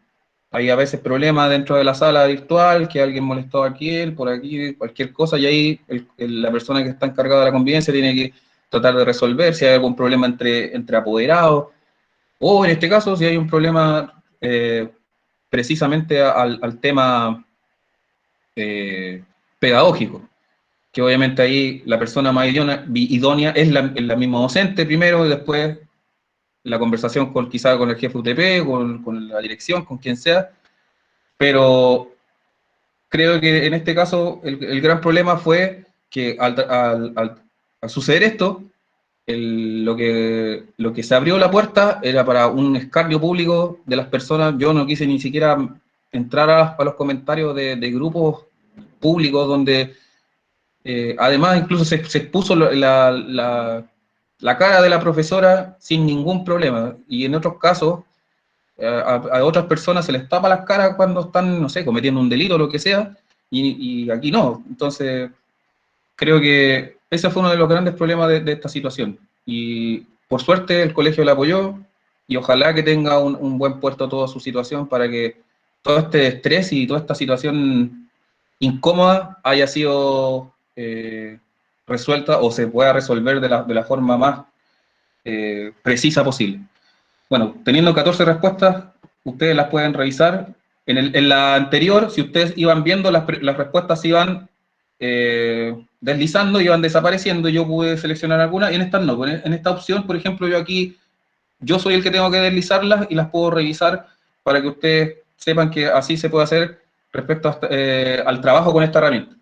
hay a veces problemas dentro de la sala virtual, que alguien molestó a aquel, por aquí, cualquier cosa, y ahí la persona que está encargada de la convivencia tiene que tratar de resolver si hay algún problema entre apoderados, o en este caso, si hay un problema precisamente al tema pedagógico, que obviamente ahí la persona más idónea es la misma docente primero, y después la conversación quizá con el jefe UTP, con la dirección, con quien sea, pero creo que en este caso el gran problema fue que al suceder esto, lo que se abrió la puerta era para un escarnio público de las personas. Yo no quise ni siquiera entrar a los comentarios de grupos públicos donde además incluso se expuso la cara de la profesora sin ningún problema, y en otros casos, a otras personas se les tapa las caras cuando están, no sé, cometiendo un delito o lo que sea, y aquí no. Entonces, creo que ese fue uno de los grandes problemas de esta situación. Y por suerte el colegio la apoyó, y ojalá que tenga un buen puerto toda su situación para que todo este estrés y toda esta situación incómoda haya sido resuelta o se pueda resolver de la forma más precisa posible. Bueno, teniendo 14 respuestas, ustedes las pueden revisar. En la anterior, si ustedes iban viendo, las respuestas iban deslizando, iban desapareciendo, yo pude seleccionar algunas, y en estas no. En esta opción, por ejemplo, yo aquí, yo soy el que tengo que deslizarlas y las puedo revisar para que ustedes sepan que así se puede hacer respecto al trabajo con esta herramienta.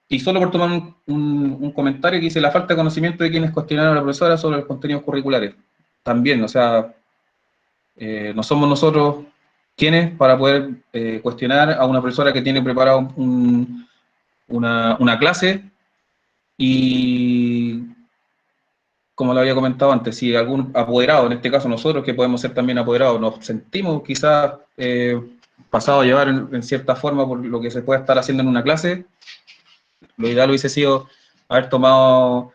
Y solo por tomar un comentario que dice la falta de conocimiento de quienes cuestionaron a la profesora sobre los contenidos curriculares. También, o sea, no somos nosotros quienes para poder cuestionar a una profesora que tiene preparado una clase, y como lo había comentado antes, si algún apoderado, en este caso nosotros, que podemos ser también apoderados, nos sentimos quizás pasados a llevar en cierta forma por lo que se puede estar haciendo en una clase, lo ideal hubiese sido haber tomado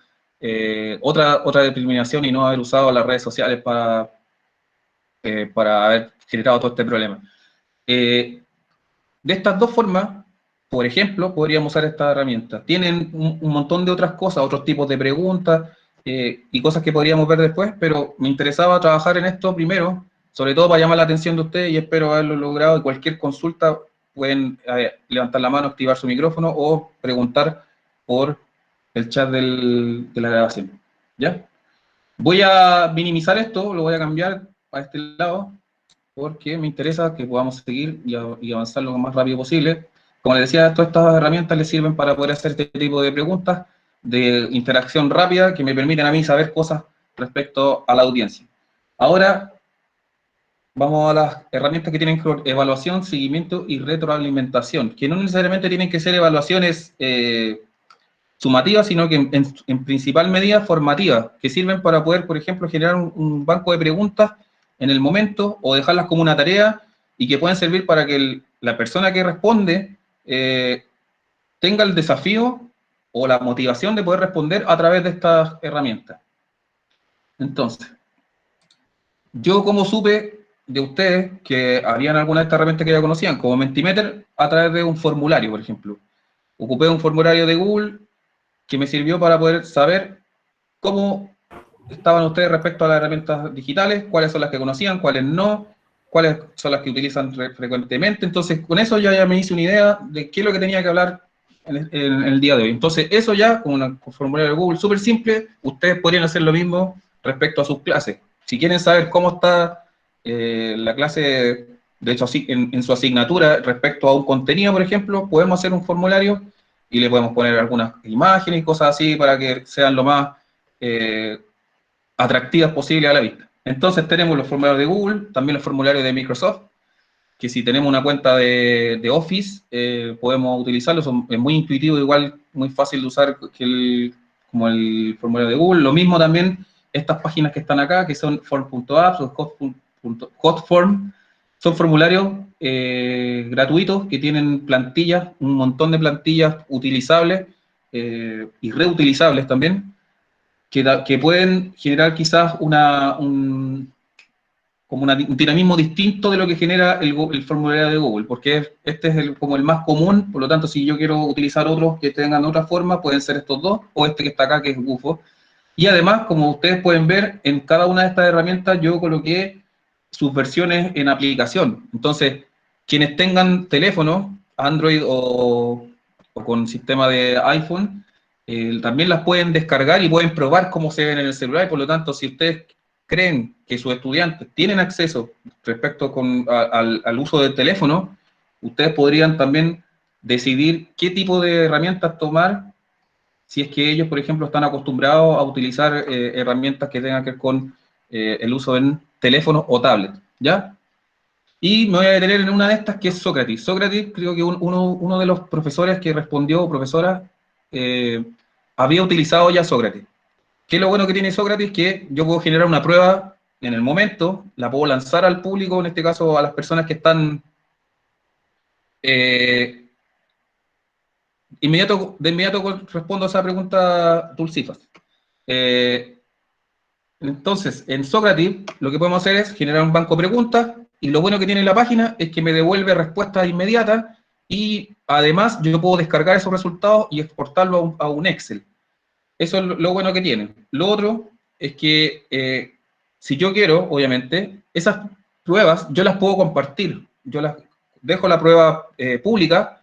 otra determinación y no haber usado las redes sociales para haber generado todo este problema. De estas dos formas, por ejemplo, podríamos usar esta herramienta. Tienen un montón de otras cosas, otros tipos de preguntas y cosas que podríamos ver después, pero me interesaba trabajar en esto primero, sobre todo para llamar la atención de ustedes, y espero haberlo logrado. Y cualquier consulta pueden levantar la mano, activar su micrófono o preguntar por el chat de la grabación. ¿Ya? Voy a minimizar esto, lo voy a cambiar a este lado, porque me interesa que podamos seguir y avanzar lo más rápido posible. Como les decía, todas estas herramientas les sirven para poder hacer este tipo de preguntas de interacción rápida que me permiten a mí saber cosas respecto a la audiencia. Ahora vamos a las herramientas que tienen que ver evaluación, seguimiento y retroalimentación, que no necesariamente tienen que ser evaluaciones sumativas, sino que en principal medida formativas, que sirven para poder, por ejemplo, generar un banco de preguntas en el momento o dejarlas como una tarea, y que pueden servir para que la persona que responde tenga el desafío o la motivación de poder responder a través de estas herramientas. Entonces, yo como supe de ustedes que habían algunas de estas herramientas que ya conocían, como Mentimeter, a través de un formulario, por ejemplo. Ocupé un formulario de Google que me sirvió para poder saber cómo estaban ustedes respecto a las herramientas digitales, cuáles son las que conocían, cuáles no, cuáles son las que utilizan frecuentemente. Entonces, con eso ya me hice una idea de qué es lo que tenía que hablar en el día de hoy. Entonces, eso ya, con un formulario de Google súper simple, ustedes podrían hacer lo mismo respecto a sus clases. Si quieren saber cómo está la clase, de hecho, en su asignatura respecto a un contenido, por ejemplo, podemos hacer un formulario y le podemos poner algunas imágenes y cosas así para que sean lo más atractivas posible a la vista. Entonces tenemos los formularios de Google, también los formularios de Microsoft, que si tenemos una cuenta de Office, podemos utilizarlos, es muy intuitivo, igual muy fácil de usar como el formulario de Google. Lo mismo también estas páginas que están acá, que son form.apps o hotform, son formularios gratuitos que tienen plantillas, un montón de plantillas utilizables y reutilizables también, que pueden generar quizás un dinamismo distinto de lo que genera el formulario de Google, porque este es como el más común. Por lo tanto, si yo quiero utilizar otros que tengan otra forma, pueden ser estos dos, o este que está acá, que es Gufo. Y además, como ustedes pueden ver, en cada una de estas herramientas yo coloqué sus versiones en aplicación. Entonces, quienes tengan teléfono, Android o con sistema de iPhone, también las pueden descargar y pueden probar cómo se ven en el celular. Y por lo tanto, si ustedes creen que sus estudiantes tienen acceso respecto al uso del teléfono, ustedes podrían también decidir qué tipo de herramientas tomar, si es que ellos, por ejemplo, están acostumbrados a utilizar herramientas que tengan que ver con el uso en teléfono o tablet, ¿ya? Y me voy a detener en una de estas, que es Sócrates. Sócrates, creo que uno de los profesores que respondió, profesora, había utilizado ya Sócrates. ¿Qué es lo bueno que tiene Sócrates? Que yo puedo generar una prueba en el momento, la puedo lanzar al público, en este caso a las personas que están de inmediato respondo a esa pregunta, Tulsifas. Entonces, en Sócrates, lo que podemos hacer es generar un banco de preguntas, y lo bueno que tiene la página es que me devuelve respuestas inmediatas, y además yo puedo descargar esos resultados y exportarlo a un Excel. Eso es lo bueno que tiene. Lo otro es que si yo quiero, obviamente, esas pruebas yo las puedo compartir. Yo las dejo la prueba pública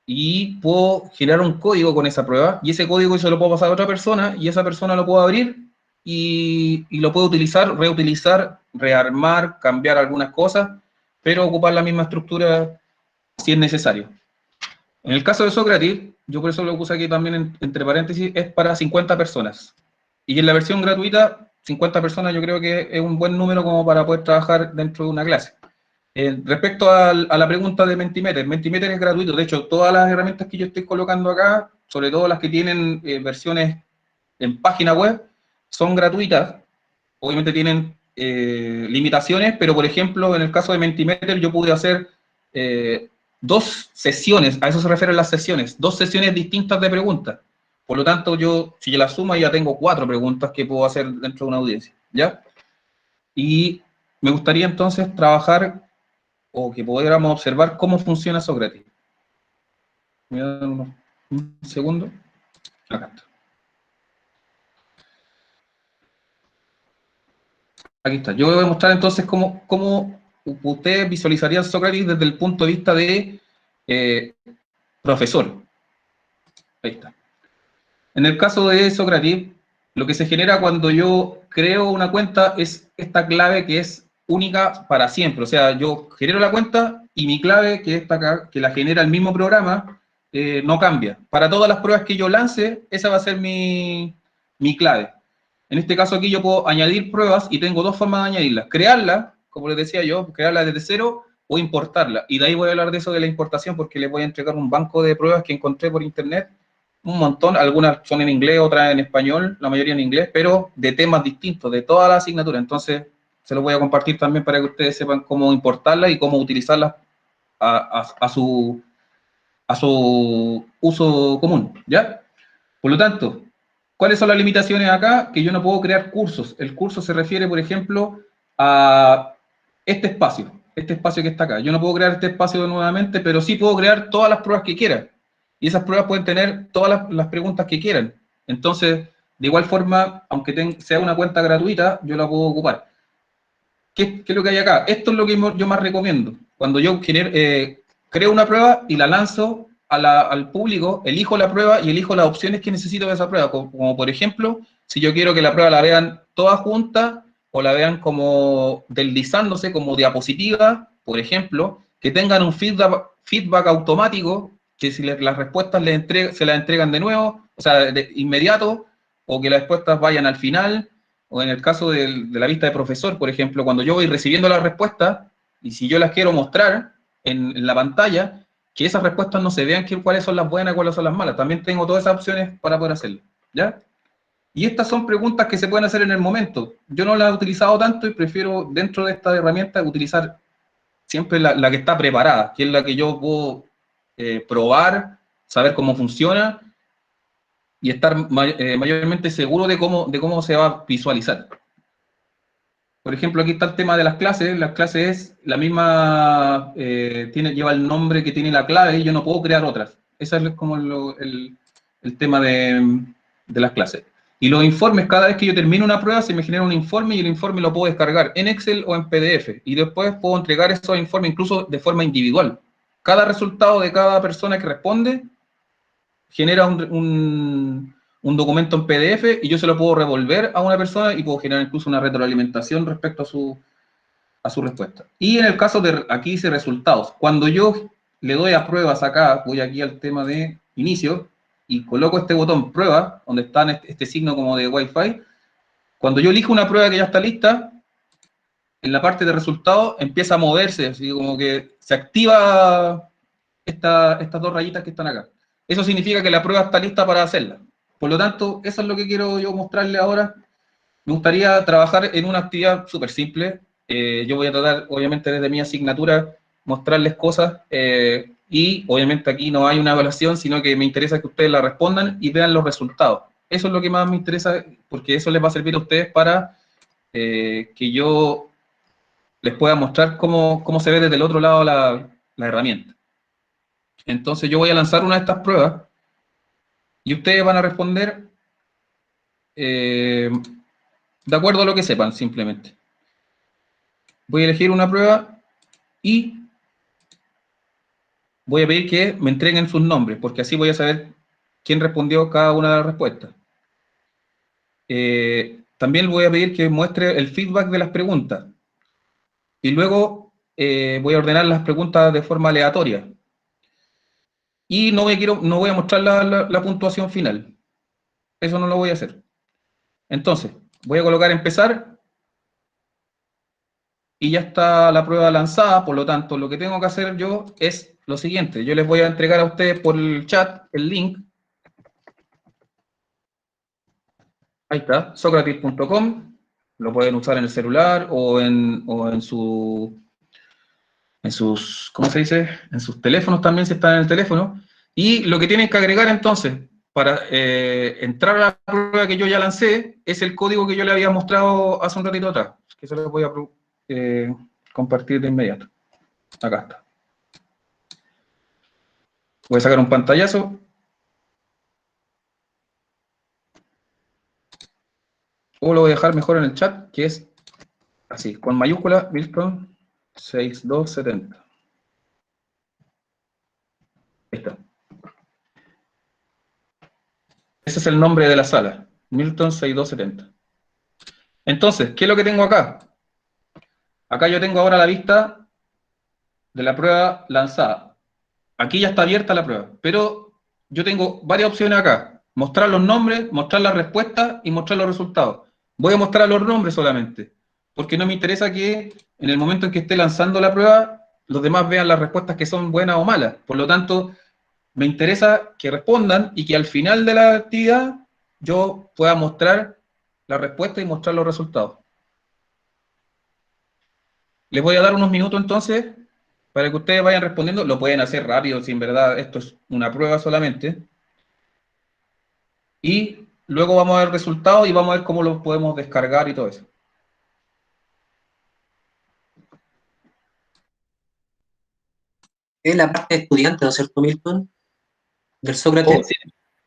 y puedo generar un código con esa prueba, y ese código yo lo puedo pasar a otra persona, y esa persona lo puede abrir y lo puede utilizar, reutilizar, rearmar, cambiar algunas cosas, pero ocupar la misma estructura si es necesario. En el caso de Sócrates, yo por eso lo puse aquí también entre paréntesis, es para 50 personas. Y en la versión gratuita, 50 personas yo creo que es un buen número como para poder trabajar dentro de una clase. Respecto a la pregunta de Mentimeter, Mentimeter es gratuito. De hecho, todas las herramientas que yo estoy colocando acá, sobre todo las que tienen versiones en página web, son gratuitas. Obviamente tienen limitaciones, pero por ejemplo, en el caso de Mentimeter yo pude hacer 2 sesiones, a eso se refieren las sesiones, 2 sesiones distintas de preguntas. Por lo tanto, si yo la sumo, ya tengo 4 preguntas que puedo hacer dentro de una audiencia, ¿ya? Y me gustaría entonces trabajar, o que pudiéramos observar cómo funciona Sócrates. ¿Me dan un segundo? Acá está. Aquí está. Yo voy a mostrar entonces cómo ustedes visualizarían Sócrates desde el punto de vista de profesor. Ahí está. En el caso de Sócrates, lo que se genera cuando yo creo una cuenta es esta clave que es única para siempre. O sea, yo genero la cuenta y mi clave, que es esta acá, que la genera el mismo programa, no cambia. Para todas las pruebas que yo lance, esa va a ser mi clave. En este caso aquí yo puedo añadir pruebas y tengo 2 formas de añadirlas. Crearla, como les decía yo, crearla desde cero, o importarla. Y de ahí voy a hablar de eso de la importación, porque les voy a entregar un banco de pruebas que encontré por internet, un montón, algunas son en inglés, otras en español, la mayoría en inglés, pero de temas distintos, de todas las asignaturas. Entonces, se los voy a compartir también para que ustedes sepan cómo importarlas y cómo utilizarlas a su uso común, ¿ya? Por lo tanto, ¿cuáles son las limitaciones acá? Que yo no puedo crear cursos. El curso se refiere, por ejemplo, a este espacio que está acá. Yo no puedo crear este espacio nuevamente, pero sí puedo crear todas las pruebas que quiera. Y esas pruebas pueden tener todas las preguntas que quieran. Entonces, de igual forma, aunque sea una cuenta gratuita, yo la puedo ocupar. ¿Qué es lo que hay acá? Esto es lo que yo más recomiendo. Cuando yo creo una prueba y la lanzo al público, elijo la prueba y elijo las opciones que necesito de esa prueba. Como por ejemplo, si yo quiero que la prueba la vean toda junta o la vean como deslizándose, como diapositiva, por ejemplo, que tengan un feedback automático, que si las respuestas se las entregan de nuevo, o sea, de inmediato, o que las respuestas vayan al final, o en el caso de la vista de profesor, por ejemplo, cuando yo voy recibiendo las respuestas, y si yo las quiero mostrar en la pantalla, que esas respuestas no se vean cuáles son las buenas y cuáles son las malas. También tengo todas esas opciones para poder hacerlo, ¿ya? Y estas son preguntas que se pueden hacer en el momento. Yo no las he utilizado tanto y prefiero, dentro de esta herramienta, utilizar siempre la que está preparada, que es la que yo puedo probar, saber cómo funciona y estar mayormente seguro de cómo se va a visualizar. Por ejemplo, aquí está el tema de las clases. Las clases es la misma, lleva el nombre que tiene la clave y yo no puedo crear otras. Ese es como el tema de las clases. Y los informes, cada vez que yo termino una prueba, se me genera un informe y el informe lo puedo descargar en Excel o en PDF. Y después puedo entregar esos informes incluso de forma individual. Cada resultado de cada persona que responde genera un documento en PDF y yo se lo puedo revolver a una persona y puedo generar incluso una retroalimentación respecto a su respuesta. Y en el caso de, aquí dice resultados, cuando yo le doy a pruebas acá, voy aquí al tema de inicio, y coloco este botón prueba, donde está este signo como de Wi-Fi, cuando yo elijo una prueba que ya está lista, en la parte de resultados empieza a moverse, así como que se activa estas 2 rayitas que están acá. Eso significa que la prueba está lista para hacerla. Por lo tanto, eso es lo que quiero yo mostrarle ahora. Me gustaría trabajar en una actividad súper simple. Yo voy a tratar, obviamente, desde mi asignatura, mostrarles cosas y obviamente aquí no hay una evaluación, sino que me interesa que ustedes la respondan y vean los resultados. Eso es lo que más me interesa, porque eso les va a servir a ustedes para que yo les pueda mostrar cómo se ve desde el otro lado la herramienta. Entonces yo voy a lanzar una de estas pruebas y ustedes van a responder de acuerdo a lo que sepan, simplemente. Voy a elegir una prueba y voy a pedir que me entreguen sus nombres, porque así voy a saber quién respondió cada una de las respuestas. También voy a pedir que muestre el feedback de las preguntas. Y luego voy a ordenar las preguntas de forma aleatoria. Y no voy a mostrar la puntuación final. Eso no lo voy a hacer. Entonces, voy a colocar empezar. Y ya está la prueba lanzada, por lo tanto, lo que tengo que hacer yo es lo siguiente. Yo les voy a entregar a ustedes por el chat el link. Ahí está, socrates.com. Lo pueden usar en el celular o en sus, ¿cómo se dice? En sus teléfonos también, si están en el teléfono. Y lo que tienen que agregar entonces, para entrar a la prueba que yo ya lancé, es el código que yo le había mostrado hace un ratito atrás. Que se lo voy a compartir de inmediato. Acá está. Voy a sacar un pantallazo. O lo voy a dejar mejor en el chat, que es así, con mayúscula, Milton 6270. Ahí está. Ese es el nombre de la sala, Milton 6270. Entonces, ¿qué es lo que tengo acá? Acá yo tengo ahora la vista de la prueba lanzada. Aquí ya está abierta la prueba, pero yo tengo varias opciones acá. Mostrar los nombres, mostrar las respuestas y mostrar los resultados. Voy a mostrar los nombres solamente, porque no me interesa que en el momento en que esté lanzando la prueba, los demás vean las respuestas que son buenas o malas. Por lo tanto, me interesa que respondan y que al final de la actividad yo pueda mostrar la respuesta y mostrar los resultados. Les voy a dar unos minutos entonces para que ustedes vayan respondiendo. Lo pueden hacer rápido, si en verdad esto es una prueba solamente. Y luego vamos a ver resultados y vamos a ver cómo los podemos descargar y todo eso. Es la parte de estudiante, ¿no es cierto, Milton? Del Oh, Sócrates.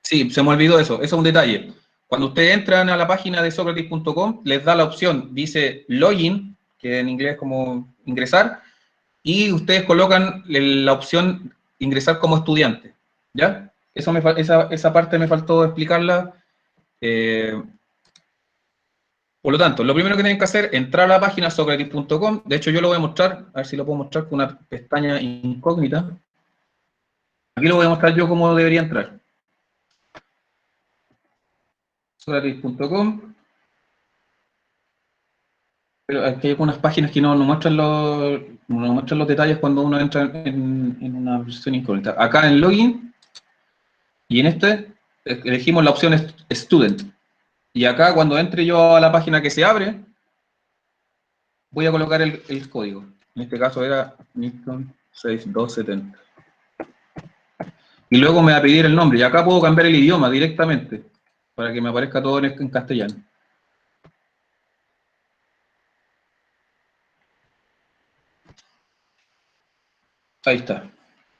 sí, se me olvidó eso. Eso es un detalle. Cuando ustedes entran a la página de socrates.com, les da la opción, dice login, que en inglés es como ingresar, y ustedes colocan la opción ingresar como estudiante. ¿Ya? Esa parte me faltó explicarla. Por lo tanto, lo primero que tienen que hacer es entrar a la página socrates.com. De hecho, yo lo voy a mostrar, a ver si lo puedo mostrar con una pestaña incógnita. Aquí lo voy a mostrar yo cómo debería entrar. Socrates.com. Pero aquí hay algunas páginas que no muestran los detalles cuando uno entra en una versión incógnita. Acá en login, y en este, elegimos la opción student. Y acá cuando entre yo a la página que se abre, voy a colocar el código. En este caso era Milton 6270. Y luego me va a pedir el nombre. Y acá puedo cambiar el idioma directamente, para que me aparezca todo en castellano. Ahí está.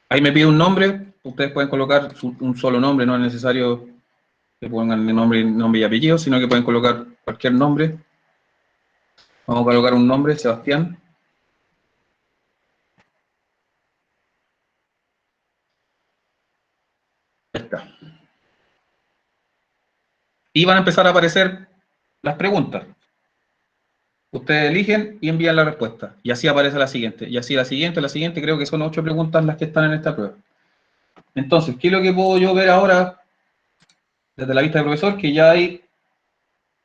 Ahí me pide un nombre. Ustedes pueden colocar un solo nombre, no es necesario que pongan el nombre y apellido, sino que pueden colocar cualquier nombre. Vamos a colocar un nombre, Sebastián. Ahí está. Y van a empezar a aparecer las preguntas. Ustedes eligen y envían la respuesta. Y así aparece la siguiente. Y así la siguiente. Creo que son 8 preguntas las que están en esta prueba. Entonces, ¿qué es lo que puedo yo ver ahora desde la vista del profesor? Que ya hay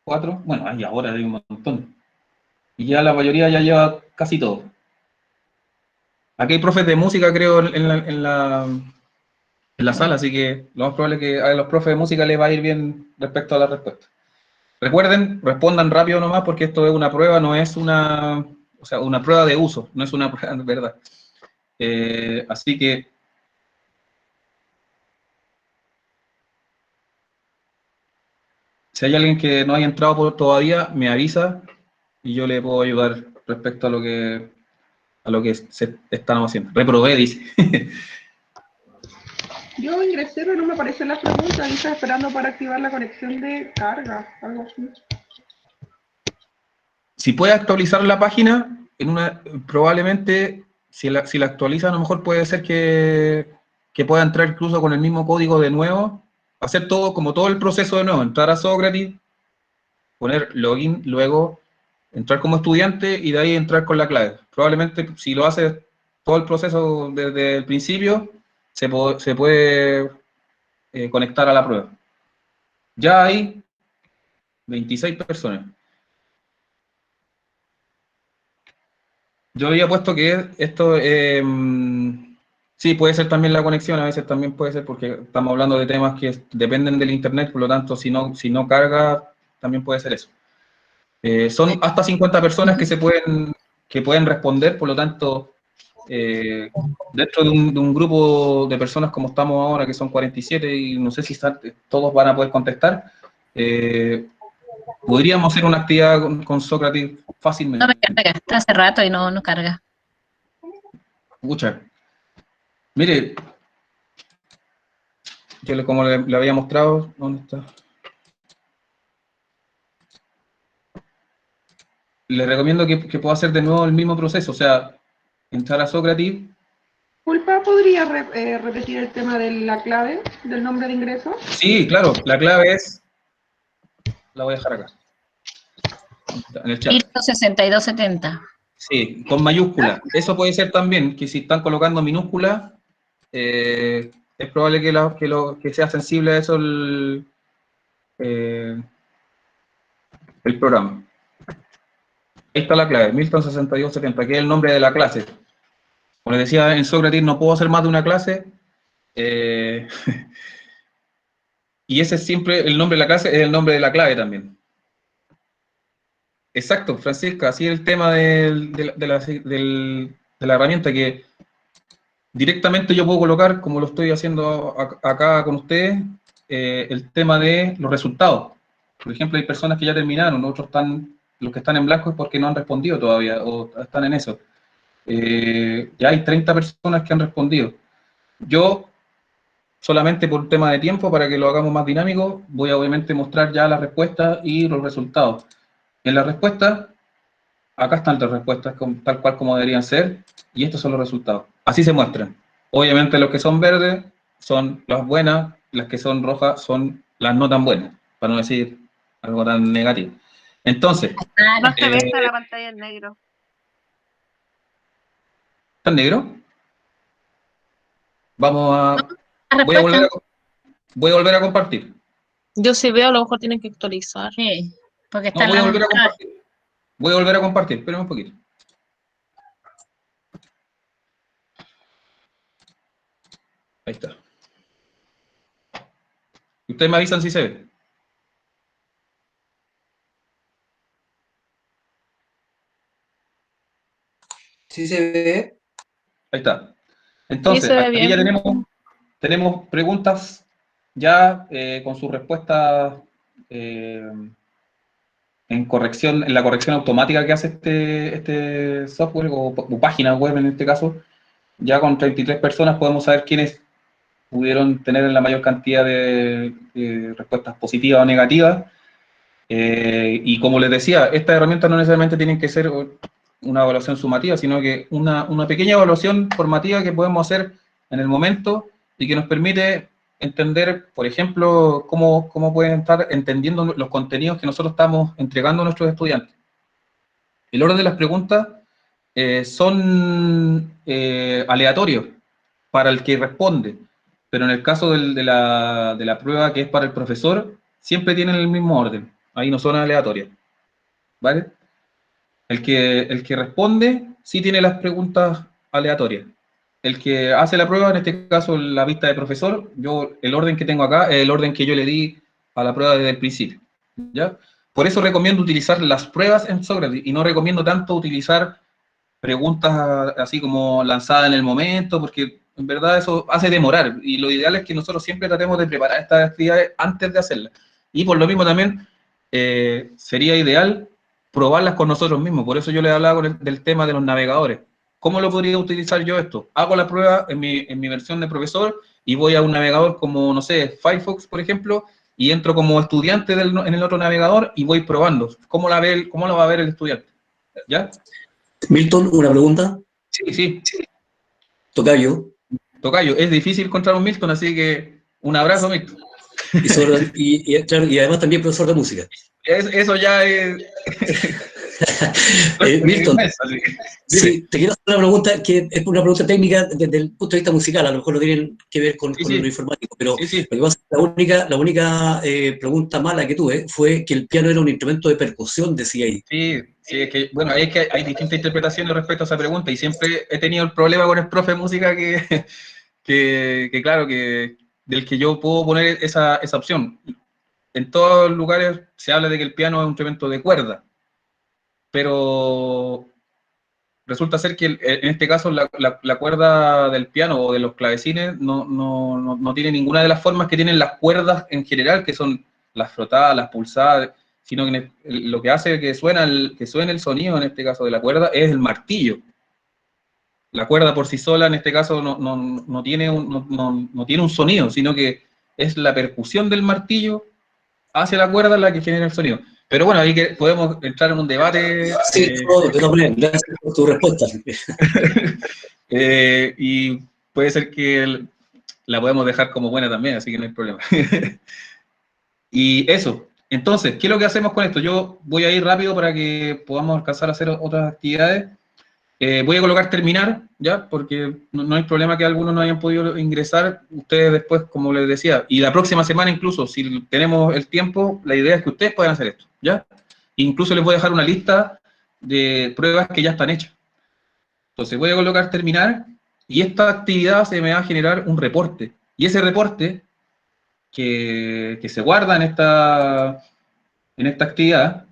4. Bueno, ahora hay un montón. Y ya la mayoría ya lleva casi todo. Aquí hay profes de música, creo, en la en la sala, así que lo más probable es que a los profes de música les va a ir bien respecto a la respuesta. Recuerden, respondan rápido nomás porque esto es una prueba, no es una, o sea, una prueba de uso, no es una prueba de verdad. Así que si hay alguien que no haya entrado todavía, me avisa y yo le puedo ayudar respecto a lo que estamos haciendo. Reprobé, dice. Yo ingresé, pero no me aparecen las preguntas. Y estaba esperando para activar la conexión de carga, algo así. Si puede actualizar la página, probablemente, si la actualiza, a lo mejor puede ser que pueda entrar incluso con el mismo código de nuevo, hacer todo, como todo el proceso de nuevo, entrar a Socrates, poner login, luego entrar como estudiante y de ahí entrar con la clave. Probablemente, si lo hace todo el proceso desde el principio, se puede conectar a la prueba. Ya hay 26 personas. Yo había puesto que esto, sí, puede ser también la conexión, a veces también puede ser porque estamos hablando de temas que dependen del internet, por lo tanto, si no carga, también puede ser eso. Son hasta 50 personas que pueden responder, por lo tanto, dentro de un grupo de personas como estamos ahora, que son 47, y no sé si todos van a poder contestar, podríamos hacer una actividad con Sócrates fácilmente. No me carga, está hace rato y no carga. Escucha, mire, yo como le había mostrado, ¿dónde está? Le recomiendo que pueda hacer de nuevo el mismo proceso, o sea, entrar a Sócrates. Disculpa, ¿podría repetir el tema de la clave del nombre de ingreso? Sí, claro, la clave es, la voy a dejar acá, en el chat. Milton 6270. Sí, con mayúscula. Eso puede ser también, que si están colocando minúscula, es probable que sea sensible a eso el programa. Ahí está la clave, Milton 6270, que es el nombre de la clase. Como les decía en Sócrates, no puedo hacer más de una clase. Y ese es siempre el nombre de la clase, es el nombre de la clave también. Exacto, Francisca, así es el tema de la herramienta, que directamente yo puedo colocar, como lo estoy haciendo acá con ustedes, el tema de los resultados. Por ejemplo, hay personas que ya terminaron, los que están en blanco es porque no han respondido todavía, o están en eso. Ya hay 30 personas que han respondido. Yo, solamente por un tema de tiempo, para que lo hagamos más dinámico, voy a obviamente mostrar ya las respuestas y los resultados. En las respuestas, acá están las respuestas tal cual como deberían ser, y estos son los resultados. Así se muestran. Obviamente los que son verdes son las buenas, las que son rojas son las no tan buenas, para no decir algo tan negativo. Entonces, No se ve, está la pantalla en negro. ¿está en negro? Voy a volver a compartir. Yo sí veo, a lo mejor tienen que actualizar. Sí, porque No, está voy a volver a compartir. Voy a volver a compartir, espérenme un poquito. Ahí está. Ustedes me avisan si se ve. Sí se ve. Ahí está. Entonces, Sí, se ve aquí bien. ya tenemos preguntas ya con sus respuestas en la corrección automática que hace este software o página web en este caso. Ya con 33 personas podemos saber quiénes pudieron tener la mayor cantidad de respuestas positivas o negativas. Y como les decía, estas herramientas no necesariamente tienen que ser una evaluación sumativa, sino que una pequeña evaluación formativa que podemos hacer en el momento y que nos permite entender, por ejemplo, cómo pueden estar entendiendo los contenidos que nosotros estamos entregando a nuestros estudiantes. El orden de las preguntas son aleatorios para el que responde, pero en el caso de la prueba que es para el profesor, siempre tienen el mismo orden. Ahí no son aleatorias, ¿vale? El que responde sí tiene las preguntas aleatorias. el que hace la prueba, en este caso la vista de profesor, yo el orden que tengo acá es el orden que yo le di a la prueba desde el principio, ¿ya? Por eso recomiendo utilizar las pruebas en Sócrates y no recomiendo tanto utilizar preguntas así como lanzadas en el momento, porque en verdad eso hace demorar, y lo ideal es que nosotros siempre tratemos de preparar estas actividades antes de hacerlas. Y por lo mismo también sería ideal probarlas con nosotros mismos, por eso yo les hablaba del tema de los navegadores. ¿Cómo lo podría utilizar yo esto? Hago la prueba en mi versión de profesor y voy a un navegador como, no sé, Firefox, por ejemplo, y entro como estudiante en el otro navegador y voy probando. ¿Cómo lo va a ver el estudiante? ¿Ya? Milton, una pregunta. Sí, sí. Tocayo. Tocayo, es difícil encontrar un Milton, así que un abrazo, Milton. Claro, y además también profesor de música. Eso ya es... Milton, sí, te quiero hacer una pregunta que es una pregunta técnica desde el punto de vista musical, a lo mejor no tienen que ver con lo informático, pero lo que pasa es que la única pregunta mala que tuve fue que el piano era un instrumento de percusión, decía ahí. Sí, es que, bueno, es que hay distintas interpretaciones respecto a esa pregunta, y siempre he tenido el problema con el profe de música que claro, del que yo puedo poner esa opción. En todos los lugares se habla de que el piano es un instrumento de cuerda, pero resulta ser que en este caso la cuerda del piano o de los clavecines no tiene ninguna de las formas que tienen las cuerdas en general, que son las frotadas, las pulsadas, sino que lo que hace que suene el sonido, en este caso de la cuerda, es el martillo. La cuerda por sí sola, en este caso, no tiene un sonido, sino que es la percusión del martillo hacia la cuerda la que genera el sonido. Pero bueno, ahí que podemos entrar en un debate. Sí, de todas maneras, gracias por tu respuesta. Y puede ser que la podemos dejar como buena también, así que no hay problema. Y eso. Entonces, ¿qué es lo que hacemos con esto? Yo voy a ir rápido para que podamos alcanzar a hacer otras actividades. Voy a colocar terminar, ¿ya? Porque no hay problema que algunos no hayan podido ingresar. Ustedes después, como les decía, y la próxima semana incluso, si tenemos el tiempo, la idea es que ustedes puedan hacer esto, ¿ya? Incluso les voy a dejar una lista de pruebas que ya están hechas. Entonces voy a colocar terminar, y esta actividad se me va a generar un reporte. Y ese reporte que se guarda en esta actividad,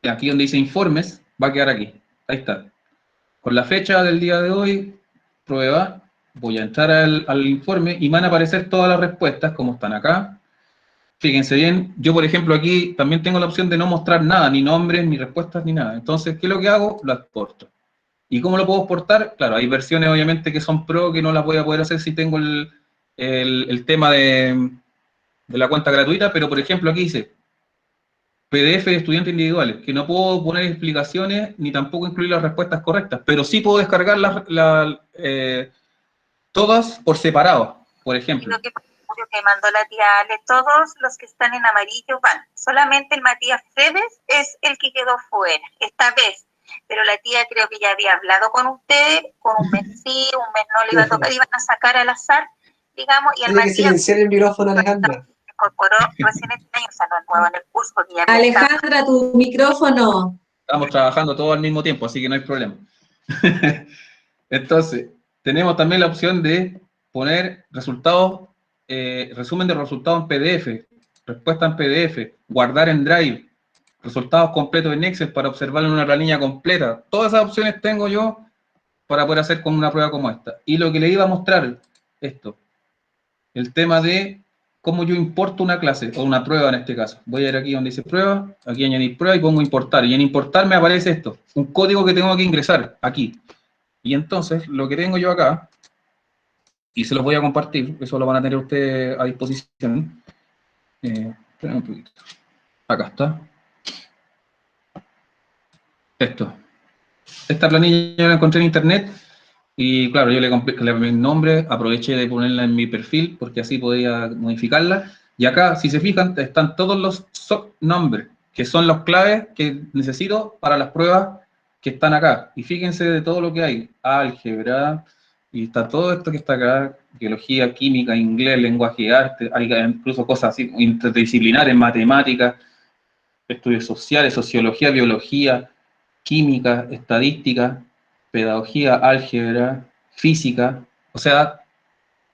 aquí donde dice informes, va a quedar aquí. Ahí está. Con la fecha del día de hoy, prueba, voy a entrar al informe y van a aparecer todas las respuestas como están acá. Fíjense bien, yo por ejemplo aquí también tengo la opción de no mostrar nada, ni nombres, ni respuestas, ni nada. Entonces, ¿qué es lo que hago? Lo exporto. ¿Y cómo lo puedo exportar? Claro, hay versiones obviamente que son pro, que no las voy a poder hacer si tengo el tema de la cuenta gratuita, pero por ejemplo aquí dice PDF de estudiantes individuales, que no puedo poner explicaciones ni tampoco incluir las respuestas correctas, pero sí puedo descargar todas por separado, por ejemplo. Lo que mandó la tía Ale, todos los que están en amarillo van. Solamente el Matías Fredes es el que quedó fuera, esta vez. Pero la tía creo que ya había hablado con ustedes, con un mes sí, un mes no le iba a tocar, iban a sacar al azar, digamos, y el Tiene que Matías... silenciar el micrófono, Alejandra. Incorporó recién este año, o sea, no es nuevo en el curso. Porque ya Alejandra, tu micrófono. Estamos trabajando todos al mismo tiempo, así que no hay problema. Entonces, tenemos también la opción de poner resultados, resumen de resultados en PDF, respuesta en PDF, guardar en Drive, resultados completos en Excel para observar en una planilla completa. Todas esas opciones tengo yo para poder hacer con una prueba como esta. Y lo que le iba a mostrar, esto, el tema de cómo yo importo una clase, o una prueba en este caso. Voy a ir aquí donde dice prueba, aquí añadir prueba y pongo importar. Y en importar me aparece esto, un código que tengo que ingresar aquí. Y entonces, lo que tengo yo acá, y se los voy a compartir, eso lo van a tener ustedes a disposición. Esperen un poquito. Acá está. Esto. Esta planilla yo la encontré en internet, y claro, yo le cambié el nombre, aproveché de ponerla en mi perfil, porque así podía modificarla. Y acá, si se fijan, están todos los nombres, que son los claves que necesito para las pruebas que están acá. Y fíjense de todo lo que hay. Álgebra, y está todo esto que está acá, biología, química, inglés, lenguaje y arte, hay incluso cosas así interdisciplinares, matemáticas, estudios sociales, sociología, biología, química, estadística, pedagogía, álgebra, física, o sea,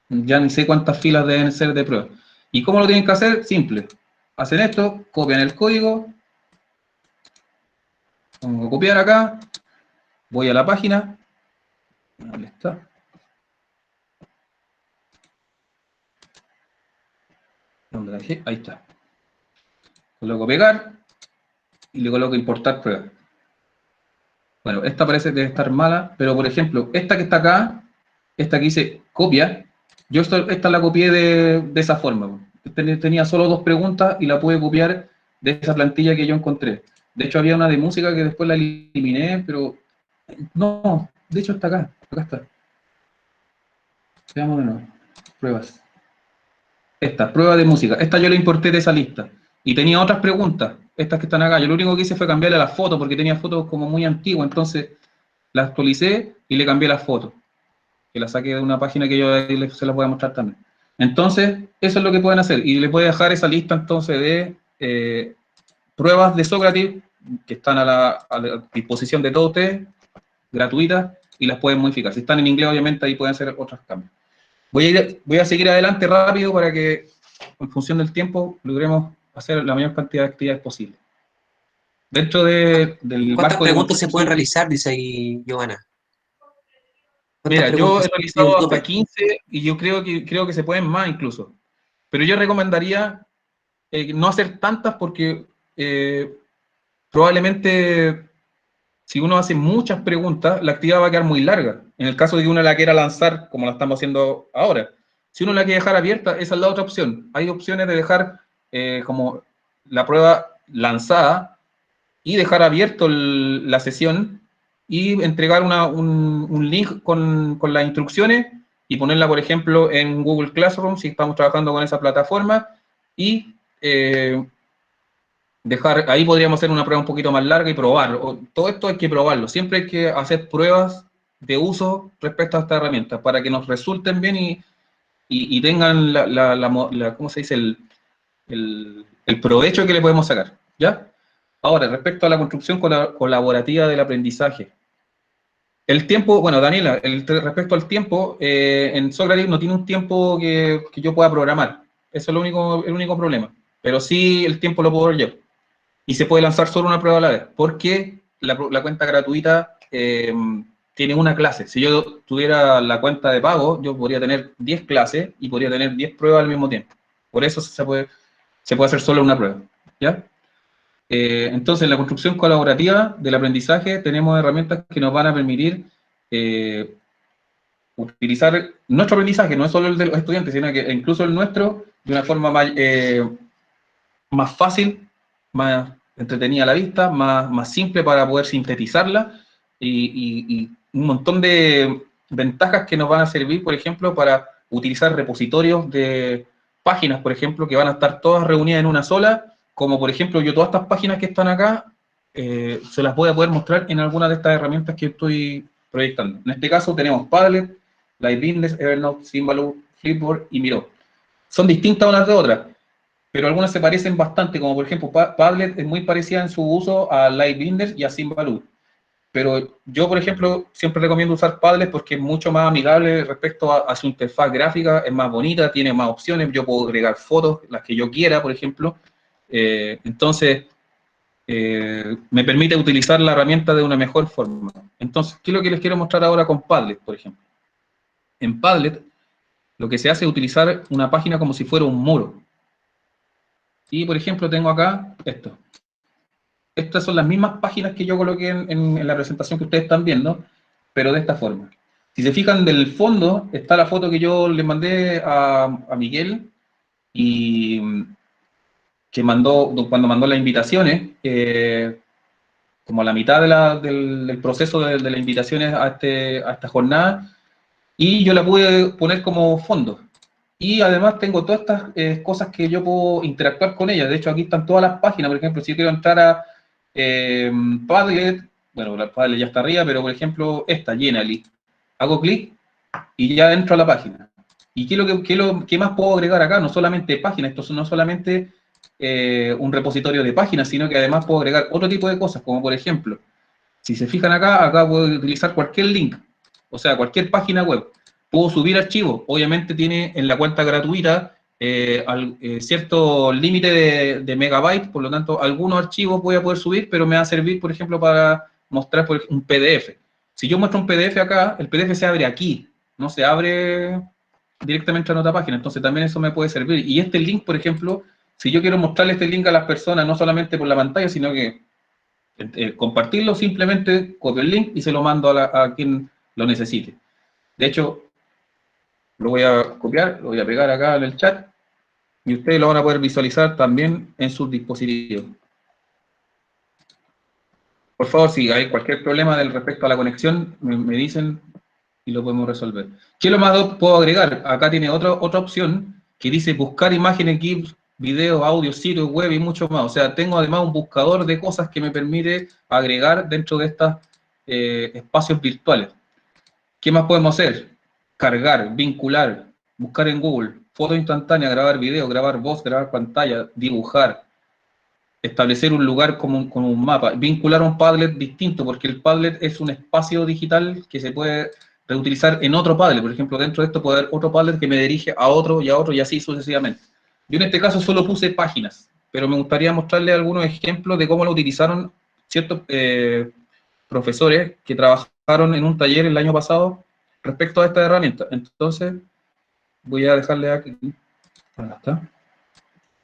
ya ni sé cuántas filas deben ser de prueba. ¿Y cómo lo tienen que hacer? Simple. Hacen esto, copian el código, pongo copiar acá, voy a la página, ¿dónde está? ¿Dónde la dejé? Ahí está. Coloco pegar y le coloco importar prueba. Bueno, esta parece que debe estar mala, pero por ejemplo, esta que está acá, esta que dice copia, yo esta la copié de esa forma. Tenía solo 2 preguntas y la pude copiar de esa plantilla que yo encontré. De hecho, había una de música que después la eliminé, pero no, de hecho está acá está. Veamos de nuevo. Pruebas. Esta, prueba de música. Esta yo la importé de esa lista. Y tenía otras preguntas, estas que están acá. Yo lo único que hice fue cambiarle la foto, porque tenía fotos como muy antiguas, entonces la actualicé y le cambié la foto. Que la saqué de una página que yo se las voy a mostrar también. Entonces, eso es lo que pueden hacer. Y les voy a dejar esa lista entonces de pruebas de Sócrates, que están a la disposición de todos ustedes, gratuitas, y las pueden modificar. Si están en inglés, obviamente, ahí pueden hacer otros cambios. Voy a seguir adelante rápido para que, en función del tiempo, logremos hacer la mayor cantidad de actividades posible. Dentro del ¿Cuántas marco de preguntas se construcción, pueden realizar? Dice ahí Giovanna. mira, yo he realizado hasta preguntas? 15 y yo creo que se pueden más incluso. Pero yo recomendaría no hacer tantas porque probablemente si uno hace muchas preguntas, la actividad va a quedar muy larga. En el caso de que uno la quiera lanzar, como la estamos haciendo ahora. Si uno la quiere dejar abierta, esa es la otra opción. Hay opciones de dejar como la prueba lanzada y dejar abierto la sesión y entregar un link con las instrucciones y ponerla, por ejemplo, en Google Classroom, si estamos trabajando con esa plataforma, y ahí podríamos hacer una prueba un poquito más larga y probarlo. Todo esto hay que probarlo. Siempre hay que hacer pruebas de uso respecto a esta herramienta para que nos resulten bien y tengan ¿cómo se dice? El provecho que le podemos sacar, ¿ya? Ahora, respecto a la construcción colaborativa del aprendizaje. El tiempo, bueno, Daniela, respecto al tiempo, en Sócrates no tiene un tiempo que yo pueda programar. Eso es el único problema. Pero sí el tiempo lo puedo ver yo. Y se puede lanzar solo una prueba a la vez. Porque la cuenta gratuita tiene una clase. Si yo tuviera la cuenta de pago, yo podría tener 10 clases y podría tener 10 pruebas al mismo tiempo. Por eso se puede hacer solo una prueba, ¿ya? Entonces, en la construcción colaborativa del aprendizaje tenemos herramientas que nos van a permitir utilizar nuestro aprendizaje, no es solo el de los estudiantes, sino que incluso el nuestro, de una forma más fácil, más entretenida a la vista, más simple para poder sintetizarla, y un montón de ventajas que nos van a servir, por ejemplo, para utilizar repositorios de páginas, por ejemplo, que van a estar todas reunidas en una sola, como por ejemplo yo todas estas páginas que están acá, se las voy a poder mostrar en alguna de estas herramientas que estoy proyectando. En este caso tenemos Padlet, Lightbinders, Evernote, Symbaloo, Flipboard y Miro. Son distintas unas de otras, pero algunas se parecen bastante, como por ejemplo Padlet es muy parecida en su uso a Lightbinders y a Symbaloo. Pero yo, por ejemplo, siempre recomiendo usar Padlet porque es mucho más amigable respecto a su interfaz gráfica, es más bonita, tiene más opciones, yo puedo agregar fotos, las que yo quiera, por ejemplo. Entonces, me permite utilizar la herramienta de una mejor forma. Entonces, ¿qué es lo que les quiero mostrar ahora con Padlet, por ejemplo? En Padlet, lo que se hace es utilizar una página como si fuera un muro. Y, por ejemplo, tengo acá esto. Estas son las mismas páginas que yo coloqué en la presentación que ustedes están viendo, pero de esta forma. Si se fijan, del fondo está la foto que yo le mandé a Miguel y que cuando mandó las invitaciones, como a la mitad del proceso de las invitaciones a esta jornada, y yo la pude poner como fondo. Y además tengo todas estas cosas que yo puedo interactuar con ellas. De hecho, aquí están todas las páginas. Por ejemplo, si yo quiero entrar a Padlet, bueno, la Padlet ya está arriba, pero por ejemplo, esta, Genially. Hago clic y ya entro a la página. ¿Y qué más puedo agregar acá? No solamente páginas, esto no solamente un repositorio de páginas, sino que además puedo agregar otro tipo de cosas, como por ejemplo, si se fijan acá puedo utilizar cualquier link. o sea, cualquier página web. Puedo subir archivos, obviamente tiene en la cuenta gratuita cierto límite de megabytes, por lo tanto, algunos archivos voy a poder subir, pero me va a servir, por ejemplo, para mostrar un PDF. Si yo muestro un PDF acá, el PDF se abre aquí, no se abre directamente en otra página, entonces también eso me puede servir. Y este link, por ejemplo, si yo quiero mostrarle este link a las personas, no solamente por la pantalla, sino que compartirlo, simplemente copio el link y se lo mando a quien lo necesite. De hecho, lo voy a copiar, lo voy a pegar acá en el chat, y ustedes lo van a poder visualizar también en sus dispositivos. Por favor, si hay cualquier problema respecto a la conexión, me dicen y lo podemos resolver. ¿Qué lo más puedo agregar? Acá tiene otra opción que dice buscar imágenes, GIFs, videos, audio, sitios web y mucho más. O sea, tengo además un buscador de cosas que me permite agregar dentro de estos espacios virtuales. ¿Qué más podemos hacer? Cargar, vincular, buscar en Google, foto instantánea, grabar video, grabar voz, grabar pantalla, dibujar, establecer un lugar como un mapa, vincular un Padlet distinto, porque el Padlet es un espacio digital que se puede reutilizar en otro Padlet. Por ejemplo, dentro de esto puede haber otro Padlet que me dirige a otro y así sucesivamente. Yo en este caso solo puse páginas, pero me gustaría mostrarles algunos ejemplos de cómo lo utilizaron ciertos profesores que trabajaron en un taller el año pasado respecto a esta herramienta. Entonces, voy a dejarle aquí, ¿dónde está?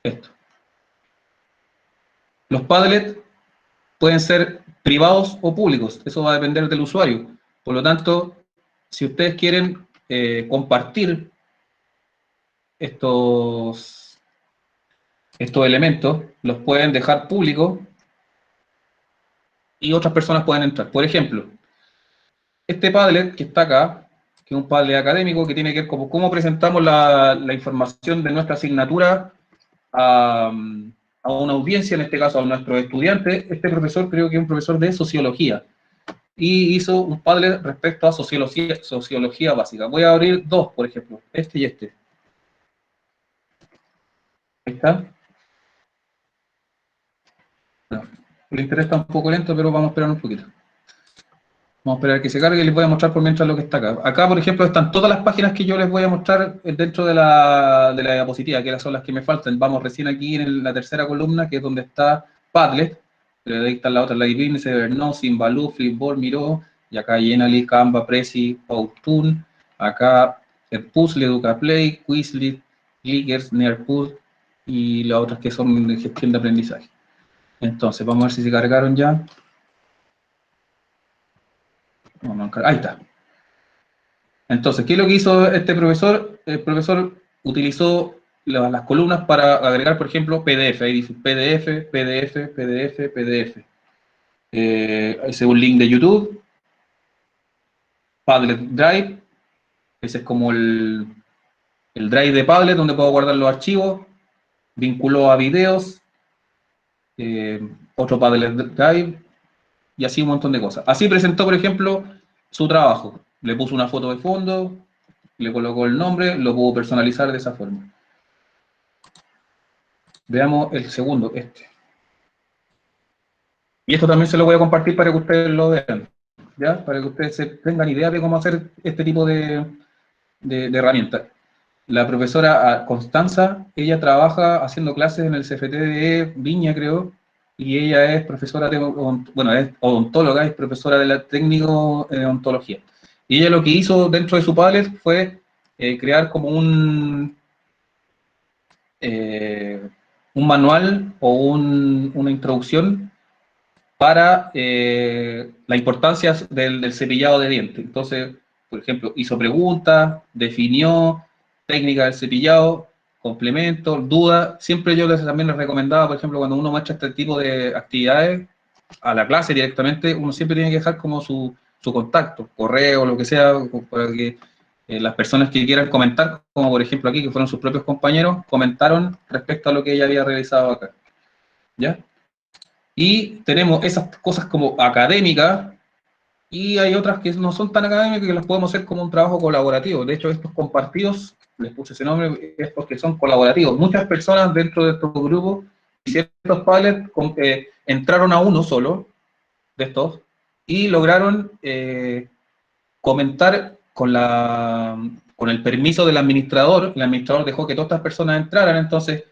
Esto. Los Padlet pueden ser privados o públicos, eso va a depender del usuario. Por lo tanto, si ustedes quieren compartir estos elementos, los pueden dejar públicos y otras personas pueden entrar. Por ejemplo, este Padlet que está acá, que es un Padlet académico que tiene que ver con cómo presentamos la información de nuestra asignatura a una audiencia, en este caso a nuestros estudiantes. Este profesor creo que es un profesor de sociología y hizo un Padlet respecto a sociología básica. Voy a abrir dos, por ejemplo, este y este. Ahí está. No, el interés está un poco lento, pero vamos a esperar un poquito. Vamos a esperar a que se cargue y les voy a mostrar por mientras lo que está acá. Acá, por ejemplo, están todas las páginas que yo les voy a mostrar dentro de la diapositiva, que son las que me faltan. Vamos recién aquí en la tercera columna, que es donde está Padlet. Pero ahí está la otra, Live, Evernote, Simbaloo, Flipboard, Miro, y acá Genially, Canva, Prezi, Powtoon, acá Edpuzzle, EducaPlay, Quizlet, Clickers, Nearpod, y las otras que son de gestión de aprendizaje. Entonces, vamos a ver si se cargaron ya. Ahí está. Entonces, ¿qué es lo que hizo este profesor? El profesor utilizó las columnas para agregar, por ejemplo, PDF. Ahí dice PDF, PDF, PDF, PDF. Ese es un link de YouTube. Padlet Drive. Ese es como el Drive de Padlet, donde puedo guardar los archivos. Vinculó a videos. Otro Padlet Drive. Y así un montón de cosas. Así presentó, por ejemplo, su trabajo. Le puso una foto de fondo, le colocó el nombre, lo pudo personalizar de esa forma. Veamos el segundo, este. Y esto también se lo voy a compartir para que ustedes lo vean, ¿ya? Para que ustedes tengan idea de cómo hacer este tipo de herramientas. La profesora Constanza, ella trabaja haciendo clases en el CFT de Viña, creo, y ella es profesora de, bueno, es odontóloga, es profesora de la técnico de odontología. Y ella lo que hizo dentro de su Padlet fue crear como un manual o una introducción para la importancia del cepillado de dientes. Entonces, por ejemplo, hizo preguntas, definió técnica del cepillado, complementos, dudas. Siempre yo también les recomendaba, por ejemplo, cuando uno muestra este tipo de actividades a la clase directamente, uno siempre tiene que dejar como su contacto, correo, lo que sea, para que las personas que quieran comentar, como por ejemplo aquí, que fueron sus propios compañeros, comentaron respecto a lo que ella había realizado acá. ¿Ya? Y tenemos esas cosas como académicas, y hay otras que no son tan académicas, que las podemos hacer como un trabajo colaborativo. De hecho, estos compartidos, les puse ese nombre, estos que son colaborativos. Muchas personas dentro de estos grupos, ciertos Padlet, entraron a uno solo de estos, y lograron comentar con el permiso del administrador. El administrador dejó que todas estas personas entraran. Entonces,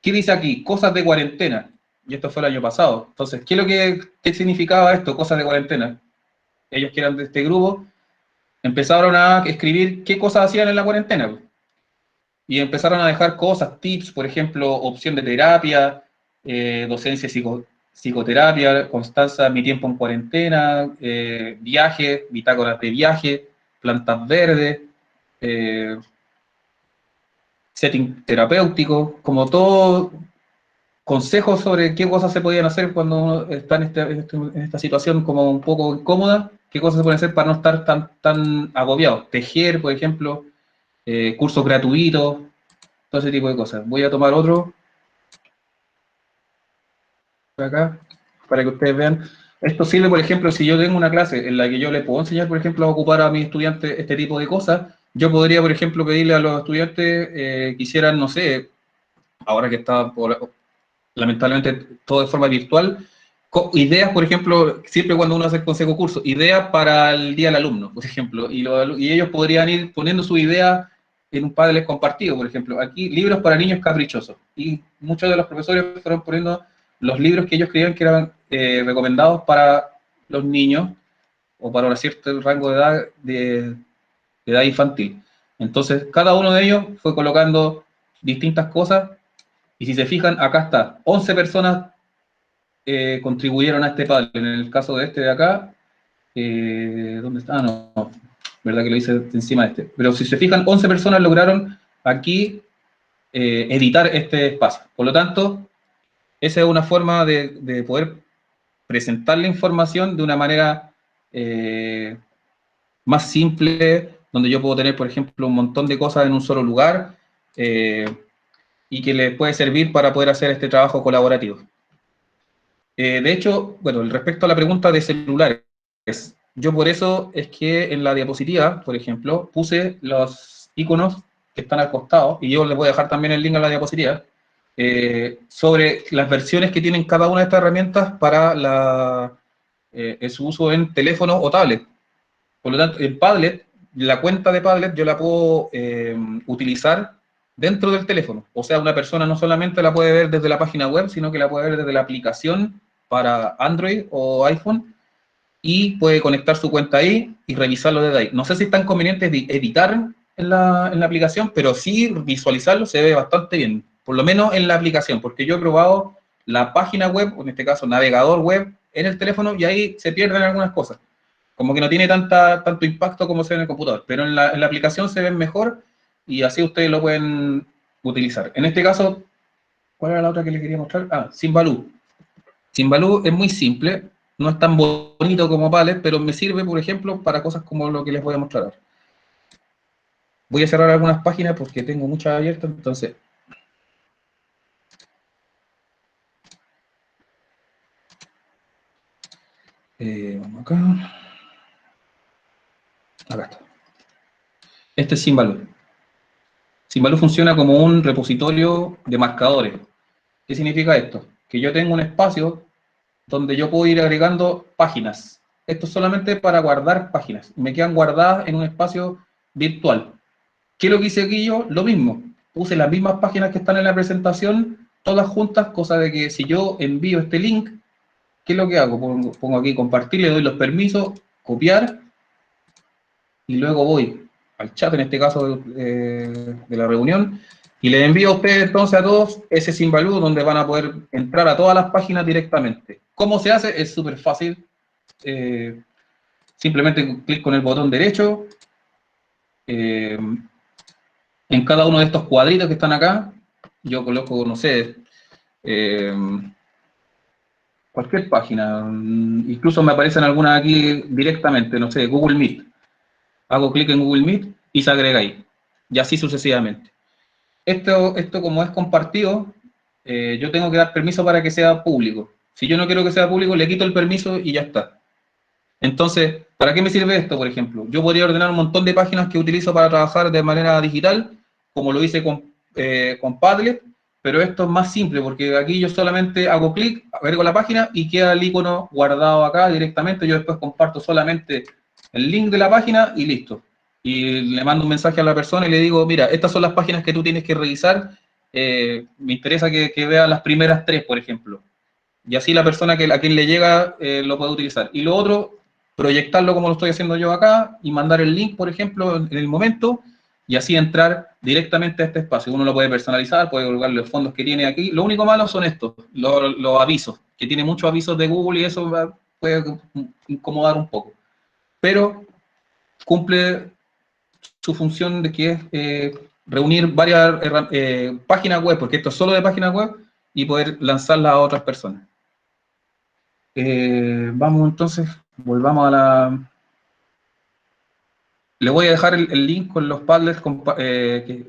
¿qué dice aquí? Cosas de cuarentena. Y esto fue el año pasado. Entonces, ¿qué significaba esto? Cosas de cuarentena. Ellos que eran de este grupo empezaron a escribir qué cosas hacían en la cuarentena. Y empezaron a dejar cosas, tips, por ejemplo, opción de terapia, docencia psicoterapia, constancia, mi tiempo en cuarentena, viaje, bitácoras de viaje, plantas verdes, setting terapéutico, como todo consejos sobre qué cosas se podían hacer cuando uno está en esta situación como un poco incómoda, qué cosas se pueden hacer para no estar tan agobiados. Tejer, por ejemplo, cursos gratuitos, todo ese tipo de cosas. Voy a tomar otro por acá para que ustedes vean. Esto sirve, por ejemplo, si yo tengo una clase en la que yo le puedo enseñar, por ejemplo, a ocupar a mis estudiantes este tipo de cosas. Yo podría, por ejemplo, pedirle a los estudiantes que hicieran, no sé, ahora que está lamentablemente todo de forma virtual, ideas, por ejemplo, siempre cuando uno hace el consejo curso, ideas para el día del alumno, por ejemplo, y ellos podrían ir poniendo su idea en un Padlet compartido, por ejemplo. Aquí, libros para niños caprichosos. Y muchos de los profesores fueron poniendo los libros que ellos creían que eran recomendados para los niños o para un cierto rango de edad, de edad infantil. Entonces, cada uno de ellos fue colocando distintas cosas, y si se fijan, acá está, 11 personas contribuyeron a este Padlet. En el caso de este de acá, ¿dónde está? No, verdad que lo hice encima de este. Pero si se fijan, 11 personas lograron aquí editar este espacio. Por lo tanto, esa es una forma de poder presentar la información de una manera más simple, donde yo puedo tener, por ejemplo, un montón de cosas en un solo lugar, y que les puede servir para poder hacer este trabajo colaborativo. De hecho, bueno, respecto a la pregunta de celulares, yo por eso es que en la diapositiva, por ejemplo, puse los iconos que están al costado, y yo les voy a dejar también el link a la diapositiva, sobre las versiones que tienen cada una de estas herramientas para su uso en teléfono o tablet. Por lo tanto, el Padlet, la cuenta de Padlet, yo la puedo utilizar dentro del teléfono. O sea, una persona no solamente la puede ver desde la página web, sino que la puede ver desde la aplicación para Android o iPhone, y puede conectar su cuenta ahí y revisarlo desde ahí. No sé si es tan conveniente editar en la aplicación, pero sí visualizarlo se ve bastante bien, por lo menos en la aplicación, porque yo he probado la página web, o en este caso navegador web, en el teléfono, y ahí se pierden algunas cosas. Como que no tiene tanto impacto como se ve en el computador, pero en la aplicación se ven mejor, y así ustedes lo pueden utilizar. En este caso, ¿cuál era la otra que les quería mostrar? Ah, Symbaloo. Symbaloo es muy simple, no es tan bonito como Padlet, pero me sirve, por ejemplo, para cosas como lo que les voy a mostrar ahora. Voy a cerrar algunas páginas porque tengo muchas abiertas, entonces... vamos acá. Acá está. Este es Symbaloo. Symbaloo funciona como un repositorio de marcadores. ¿Qué significa esto? Que yo tengo un espacio donde yo puedo ir agregando páginas. Esto es solamente para guardar páginas. Me quedan guardadas en un espacio virtual. ¿Qué es lo que hice aquí yo? Lo mismo. Puse las mismas páginas que están en la presentación, todas juntas, cosa de que si yo envío este link, ¿qué es lo que hago? Pongo aquí compartir, le doy los permisos, copiar, y luego voy al chat, en este caso de la reunión, y les envío a ustedes entonces a todos ese Symbaloo, donde van a poder entrar a todas las páginas directamente. ¿Cómo se hace? Es súper fácil. Simplemente clic con el botón derecho, en cada uno de estos cuadritos que están acá, yo coloco, no sé, cualquier página, incluso me aparecen algunas aquí directamente, no sé, Google Meet. Hago clic en Google Meet y se agrega ahí, y así sucesivamente. Esto como es compartido, yo tengo que dar permiso para que sea público. Si yo no quiero que sea público, le quito el permiso y ya está. Entonces, ¿para qué me sirve esto, por ejemplo? Yo podría ordenar un montón de páginas que utilizo para trabajar de manera digital, como lo hice con Padlet, pero esto es más simple, porque aquí yo solamente hago clic, agrego la página y queda el icono guardado acá directamente. Yo después comparto solamente el link de la página y listo. Y le mando un mensaje a la persona y le digo, mira, estas son las páginas que tú tienes que revisar, me interesa que vea las primeras 3, por ejemplo. Y así la persona a quien le llega lo puede utilizar. Y lo otro, proyectarlo como lo estoy haciendo yo acá y mandar el link, por ejemplo, en el momento, y así entrar directamente a este espacio. Uno lo puede personalizar, puede colocar los fondos que tiene aquí. Lo único malo son estos, los avisos, que tiene muchos avisos de Google y eso puede incomodar un poco. Pero cumple su función de que es reunir varias páginas web, porque esto es solo de páginas web, y poder lanzarlas a otras personas. Vamos entonces, volvamos a la... Le voy a dejar el link con los Padlets,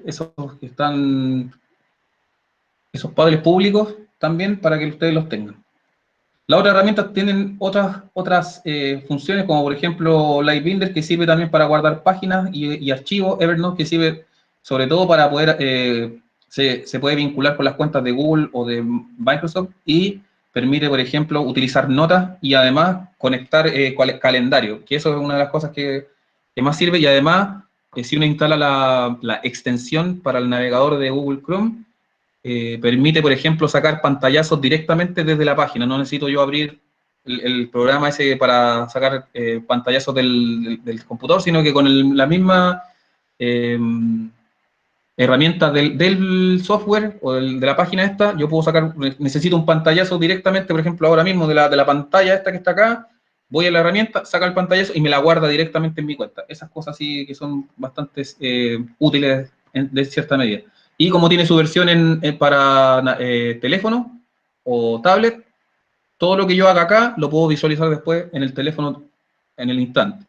esos que están, esos Padlets públicos también, para que ustedes los tengan. Las otras herramientas tienen otras funciones, como por ejemplo Lightbinder, que sirve también para guardar páginas y archivos. Evernote, que sirve sobre todo para poder, se puede vincular con las cuentas de Google o de Microsoft, y permite, por ejemplo, utilizar notas y además conectar calendario, que eso es una de las cosas que más sirve. Y además, si uno instala la extensión para el navegador de Google Chrome, permite, por ejemplo, sacar pantallazos directamente desde la página. No necesito yo abrir el programa ese para sacar pantallazos del computador, sino que con la misma herramienta del software o de la página esta, yo puedo sacar, necesito un pantallazo directamente, por ejemplo, ahora mismo de la pantalla esta que está acá, voy a la herramienta, saca el pantallazo y me la guarda directamente en mi cuenta. Esas cosas sí que son bastante útiles de cierta medida. Y como tiene su versión para teléfono o tablet, todo lo que yo haga acá lo puedo visualizar después en el teléfono en el instante.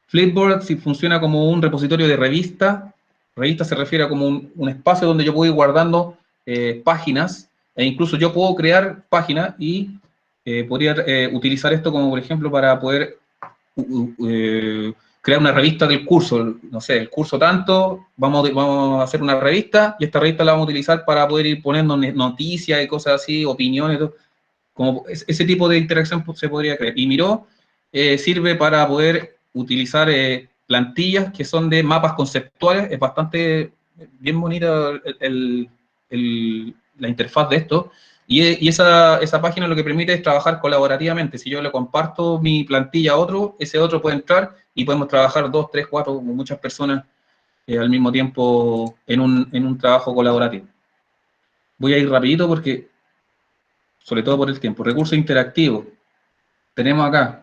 Flipboard sí funciona como un repositorio de revistas. Revista se refiere a como un espacio donde yo puedo ir guardando páginas, e incluso yo puedo crear páginas y podría utilizar esto como, por ejemplo, para poder crear una revista del curso. No sé, el curso tanto, vamos a hacer una revista, y esta revista la vamos a utilizar para poder ir poniendo noticias y cosas así, opiniones, como ese tipo de interacción se podría crear. Y Miro sirve para poder utilizar plantillas que son de mapas conceptuales. Es bastante bien bonita la interfaz de esto, y esa página lo que permite es trabajar colaborativamente. Si yo le comparto mi plantilla a otro, ese otro puede entrar y podemos trabajar 2, 3, 4, muchas personas al mismo tiempo en un trabajo colaborativo. Voy a ir rapidito porque, sobre todo por el tiempo. Recursos interactivos. Tenemos acá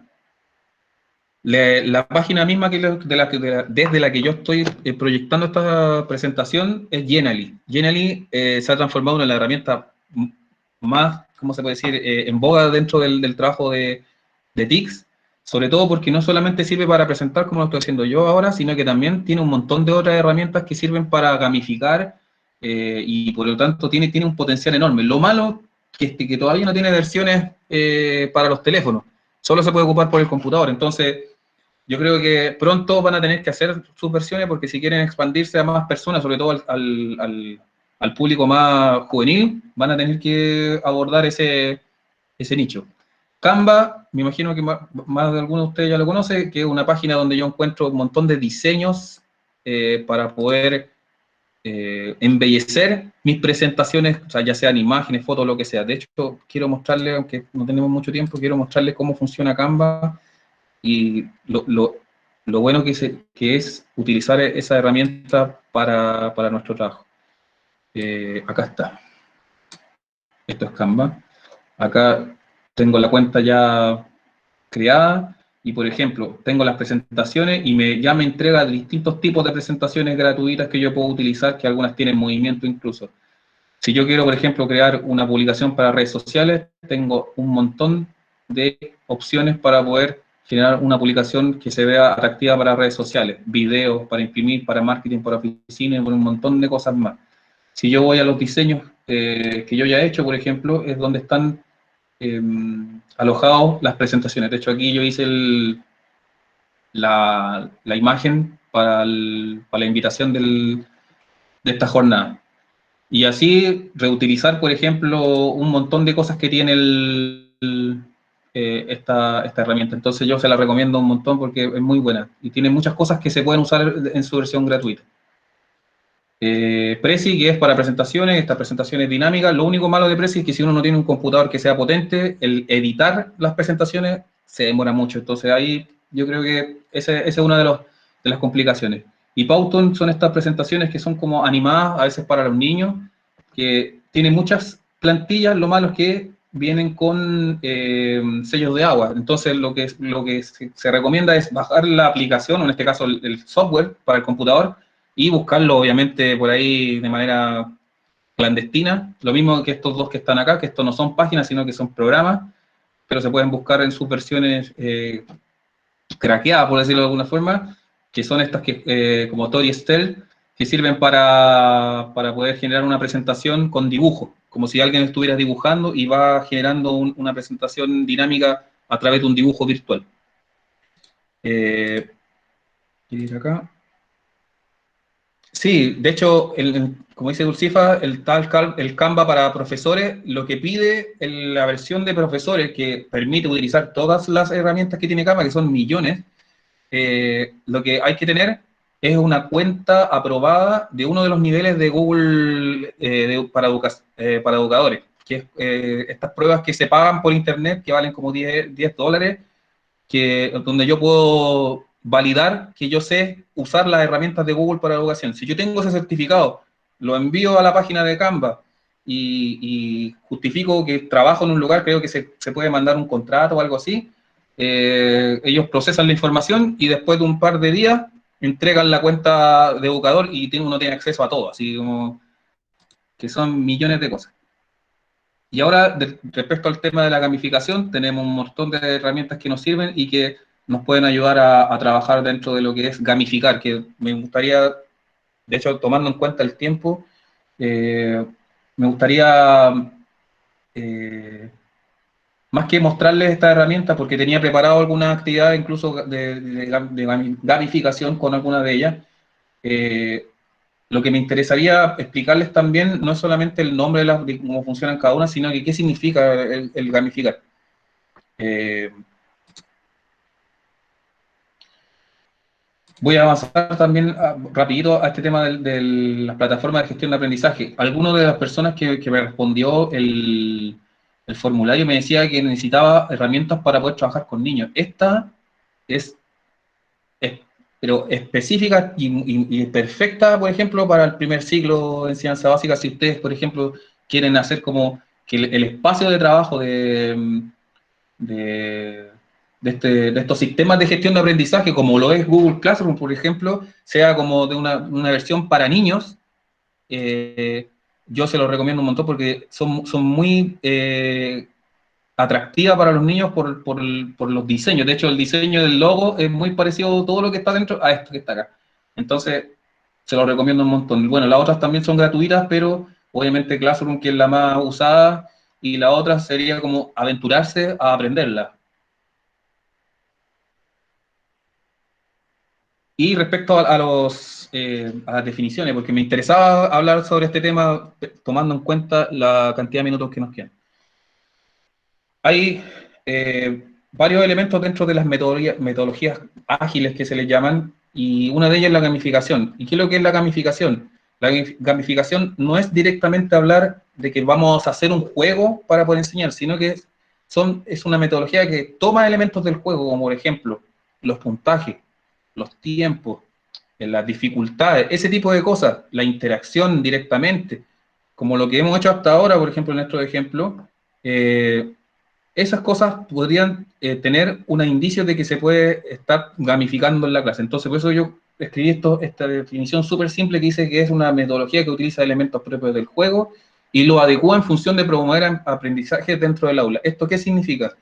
la página misma desde la que yo estoy proyectando esta presentación es Genially. Genially se ha transformado en una herramienta más, ¿cómo se puede decir?, en boga dentro del trabajo de TICS, sobre todo porque no solamente sirve para presentar como lo estoy haciendo yo ahora, sino que también tiene un montón de otras herramientas que sirven para gamificar, y por lo tanto tiene un potencial enorme. Lo malo es que todavía no tiene versiones para los teléfonos, solo se puede ocupar por el computador. Entonces yo creo que pronto van a tener que hacer sus versiones, porque si quieren expandirse a más personas, sobre todo al público más juvenil, van a tener que abordar ese nicho. Canva, me imagino que más de algunos de ustedes ya lo conocen, que es una página donde yo encuentro un montón de diseños para poder embellecer mis presentaciones, o sea, ya sean imágenes, fotos, lo que sea. De hecho, quiero mostrarles, aunque no tenemos mucho tiempo, quiero mostrarles cómo funciona Canva y lo bueno que es utilizar esa herramienta para nuestro trabajo. Acá está. Esto es Canva. Acá tengo la cuenta ya creada y, por ejemplo, tengo las presentaciones y ya me entrega distintos tipos de presentaciones gratuitas que yo puedo utilizar, que algunas tienen movimiento incluso. Si yo quiero, por ejemplo, crear una publicación para redes sociales, tengo un montón de opciones para poder generar una publicación que se vea atractiva para redes sociales, videos para imprimir, para marketing, para oficina, y por un montón de cosas más. Si yo voy a los diseños que yo ya he hecho, por ejemplo, es donde están alojados las presentaciones. De hecho, aquí yo hice la imagen para la invitación de esta jornada. Y así reutilizar, por ejemplo, un montón de cosas que tiene esta herramienta. Entonces yo se la recomiendo un montón porque es muy buena y tiene muchas cosas que se pueden usar en su versión gratuita. Prezi, que es para presentaciones, estas presentaciones dinámicas. Lo único malo de Prezi es que si uno no tiene un computador que sea potente, el editar las presentaciones se demora mucho. Entonces ahí yo creo que esa es una de las complicaciones. Y Powtoon son estas presentaciones que son como animadas, a veces para los niños, que tienen muchas plantillas. Lo malo es que vienen con sellos de agua. Entonces lo que se recomienda es bajar la aplicación, o en este caso el software para el computador, y buscarlo obviamente por ahí de manera clandestina. Lo mismo que estos dos que están acá, que estos no son páginas, sino que son programas, pero se pueden buscar en sus versiones craqueadas, por decirlo de alguna forma, que son estas que, como Tori Estel, que sirven para poder generar una presentación con dibujo, como si alguien estuviera dibujando y va generando una presentación dinámica a través de un dibujo virtual. ¿Quiero ir acá? Sí, de hecho, como dice Dulcifa, el Canva para profesores, lo que pide en la versión de profesores, que permite utilizar todas las herramientas que tiene Canva, que son millones, lo que hay que tener es una cuenta aprobada de uno de los niveles de Google para educadores, que es estas pruebas que se pagan por internet, que valen como $10, donde yo puedo validar que yo sé usar las herramientas de Google para educación. Si yo tengo ese certificado, lo envío a la página de Canva y justifico que trabajo en un lugar, creo que se puede mandar un contrato o algo así, ellos procesan la información y después de un par de días entregan la cuenta de educador y uno tiene acceso a todo, así como que son millones de cosas. Y ahora, respecto al tema de la gamificación, tenemos un montón de herramientas que nos sirven y que nos pueden ayudar a trabajar dentro de lo que es gamificar, que me gustaría, de hecho, tomando en cuenta el tiempo, me gustaría, más que mostrarles esta herramienta, porque tenía preparado alguna actividad incluso de gamificación con alguna de ellas, lo que me interesaría explicarles también no es solamente el nombre de cómo funcionan cada una, sino que qué significa el gamificar. Voy a avanzar también rapidito a este tema de las plataformas de gestión de aprendizaje. Alguna de las personas que me respondió el formulario me decía que necesitaba herramientas para poder trabajar con niños. Esta es pero específica y perfecta, por ejemplo, para el primer ciclo de enseñanza básica, si ustedes, por ejemplo, quieren hacer como que el espacio de trabajo de estos sistemas de gestión de aprendizaje, como lo es Google Classroom, por ejemplo, sea como de una versión para niños, yo se lo recomiendo un montón porque son muy atractivas para los niños por los diseños. De hecho, el diseño del logo es muy parecido a todo lo que está dentro a esto que está acá. Entonces, se lo recomiendo un montón. Bueno, las otras también son gratuitas, pero obviamente Classroom, que es la más usada, y la otra sería como aventurarse a aprenderla. Y respecto a las definiciones, porque me interesaba hablar sobre este tema tomando en cuenta la cantidad de minutos que nos quedan. Hay varios elementos dentro de las metodologías ágiles que se les llaman, y una de ellas es la gamificación. ¿Y qué es lo que es la gamificación? La gamificación no es directamente hablar de que vamos a hacer un juego para poder enseñar, sino que es una metodología que toma elementos del juego, como por ejemplo los puntajes, los tiempos, las dificultades, ese tipo de cosas, la interacción directamente, como lo que hemos hecho hasta ahora, por ejemplo, en nuestro ejemplo, esas cosas podrían tener un indicio de que se puede estar gamificando en la clase. Entonces, por eso yo escribí esta definición súper simple que dice que es una metodología que utiliza elementos propios del juego y lo adecua en función de promover aprendizaje dentro del aula. ¿Esto qué significa?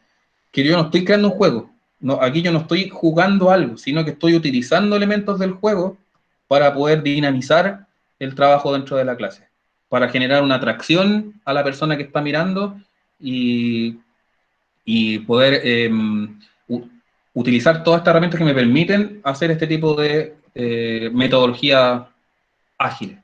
Que yo no estoy creando un juego. No, aquí yo no estoy jugando algo, sino que estoy utilizando elementos del juego para poder dinamizar el trabajo dentro de la clase, para generar una atracción a la persona que está mirando y poder utilizar todas estas herramientas que me permiten hacer este tipo de metodología ágil.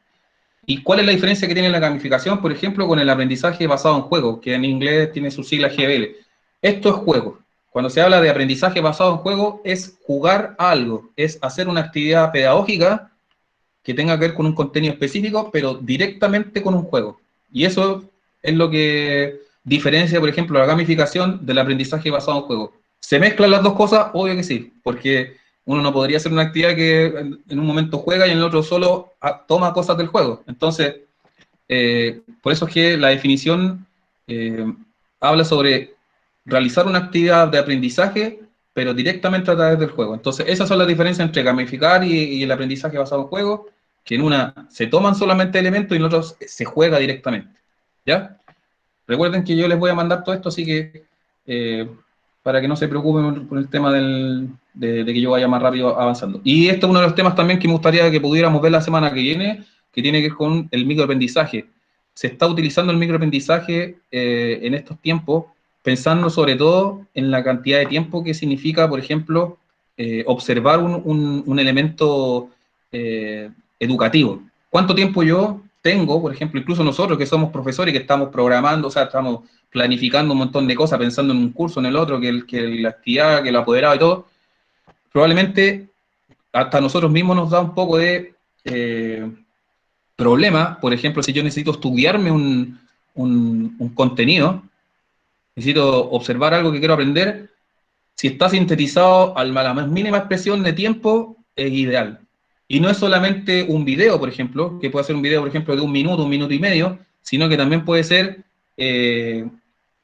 ¿Y cuál es la diferencia que tiene la gamificación, por ejemplo, con el aprendizaje basado en juegos, que en inglés tiene sus siglas GBL? Esto es juego. Cuando se habla de aprendizaje basado en juego, es jugar a algo, es hacer una actividad pedagógica que tenga que ver con un contenido específico, pero directamente con un juego. Y eso es lo que diferencia, por ejemplo, la gamificación del aprendizaje basado en juego. ¿Se mezclan las dos cosas? Obvio que sí, porque uno no podría hacer una actividad que en un momento juega y en el otro solo toma cosas del juego. Entonces, por eso es que la definición habla sobre realizar una actividad de aprendizaje, pero directamente a través del juego. Entonces, esas son las diferencias entre gamificar y el aprendizaje basado en juego, que en una se toman solamente elementos y en otros se juega directamente. ¿Ya? Recuerden que yo les voy a mandar todo esto, así que para que no se preocupen por el tema de que yo vaya más rápido avanzando. Y este es uno de los temas también que me gustaría que pudiéramos ver la semana que viene, que tiene que ver con el microaprendizaje. Se está utilizando el microaprendizaje en estos tiempos, pensando sobre todo en la cantidad de tiempo que significa, por ejemplo, observar un elemento educativo. ¿Cuánto tiempo yo tengo, por ejemplo, incluso nosotros que somos profesores y que estamos programando, o sea, estamos planificando un montón de cosas, pensando en un curso, en el otro, que la actividad, que el apoderado y todo, probablemente hasta nosotros mismos nos da un poco de problema. Por ejemplo, si yo necesito estudiarme un contenido, necesito observar algo que quiero aprender, si está sintetizado a la más mínima expresión de tiempo, es ideal. Y no es solamente un video, por ejemplo, que puede ser un video, por ejemplo, de 1 minuto y medio, sino que también puede ser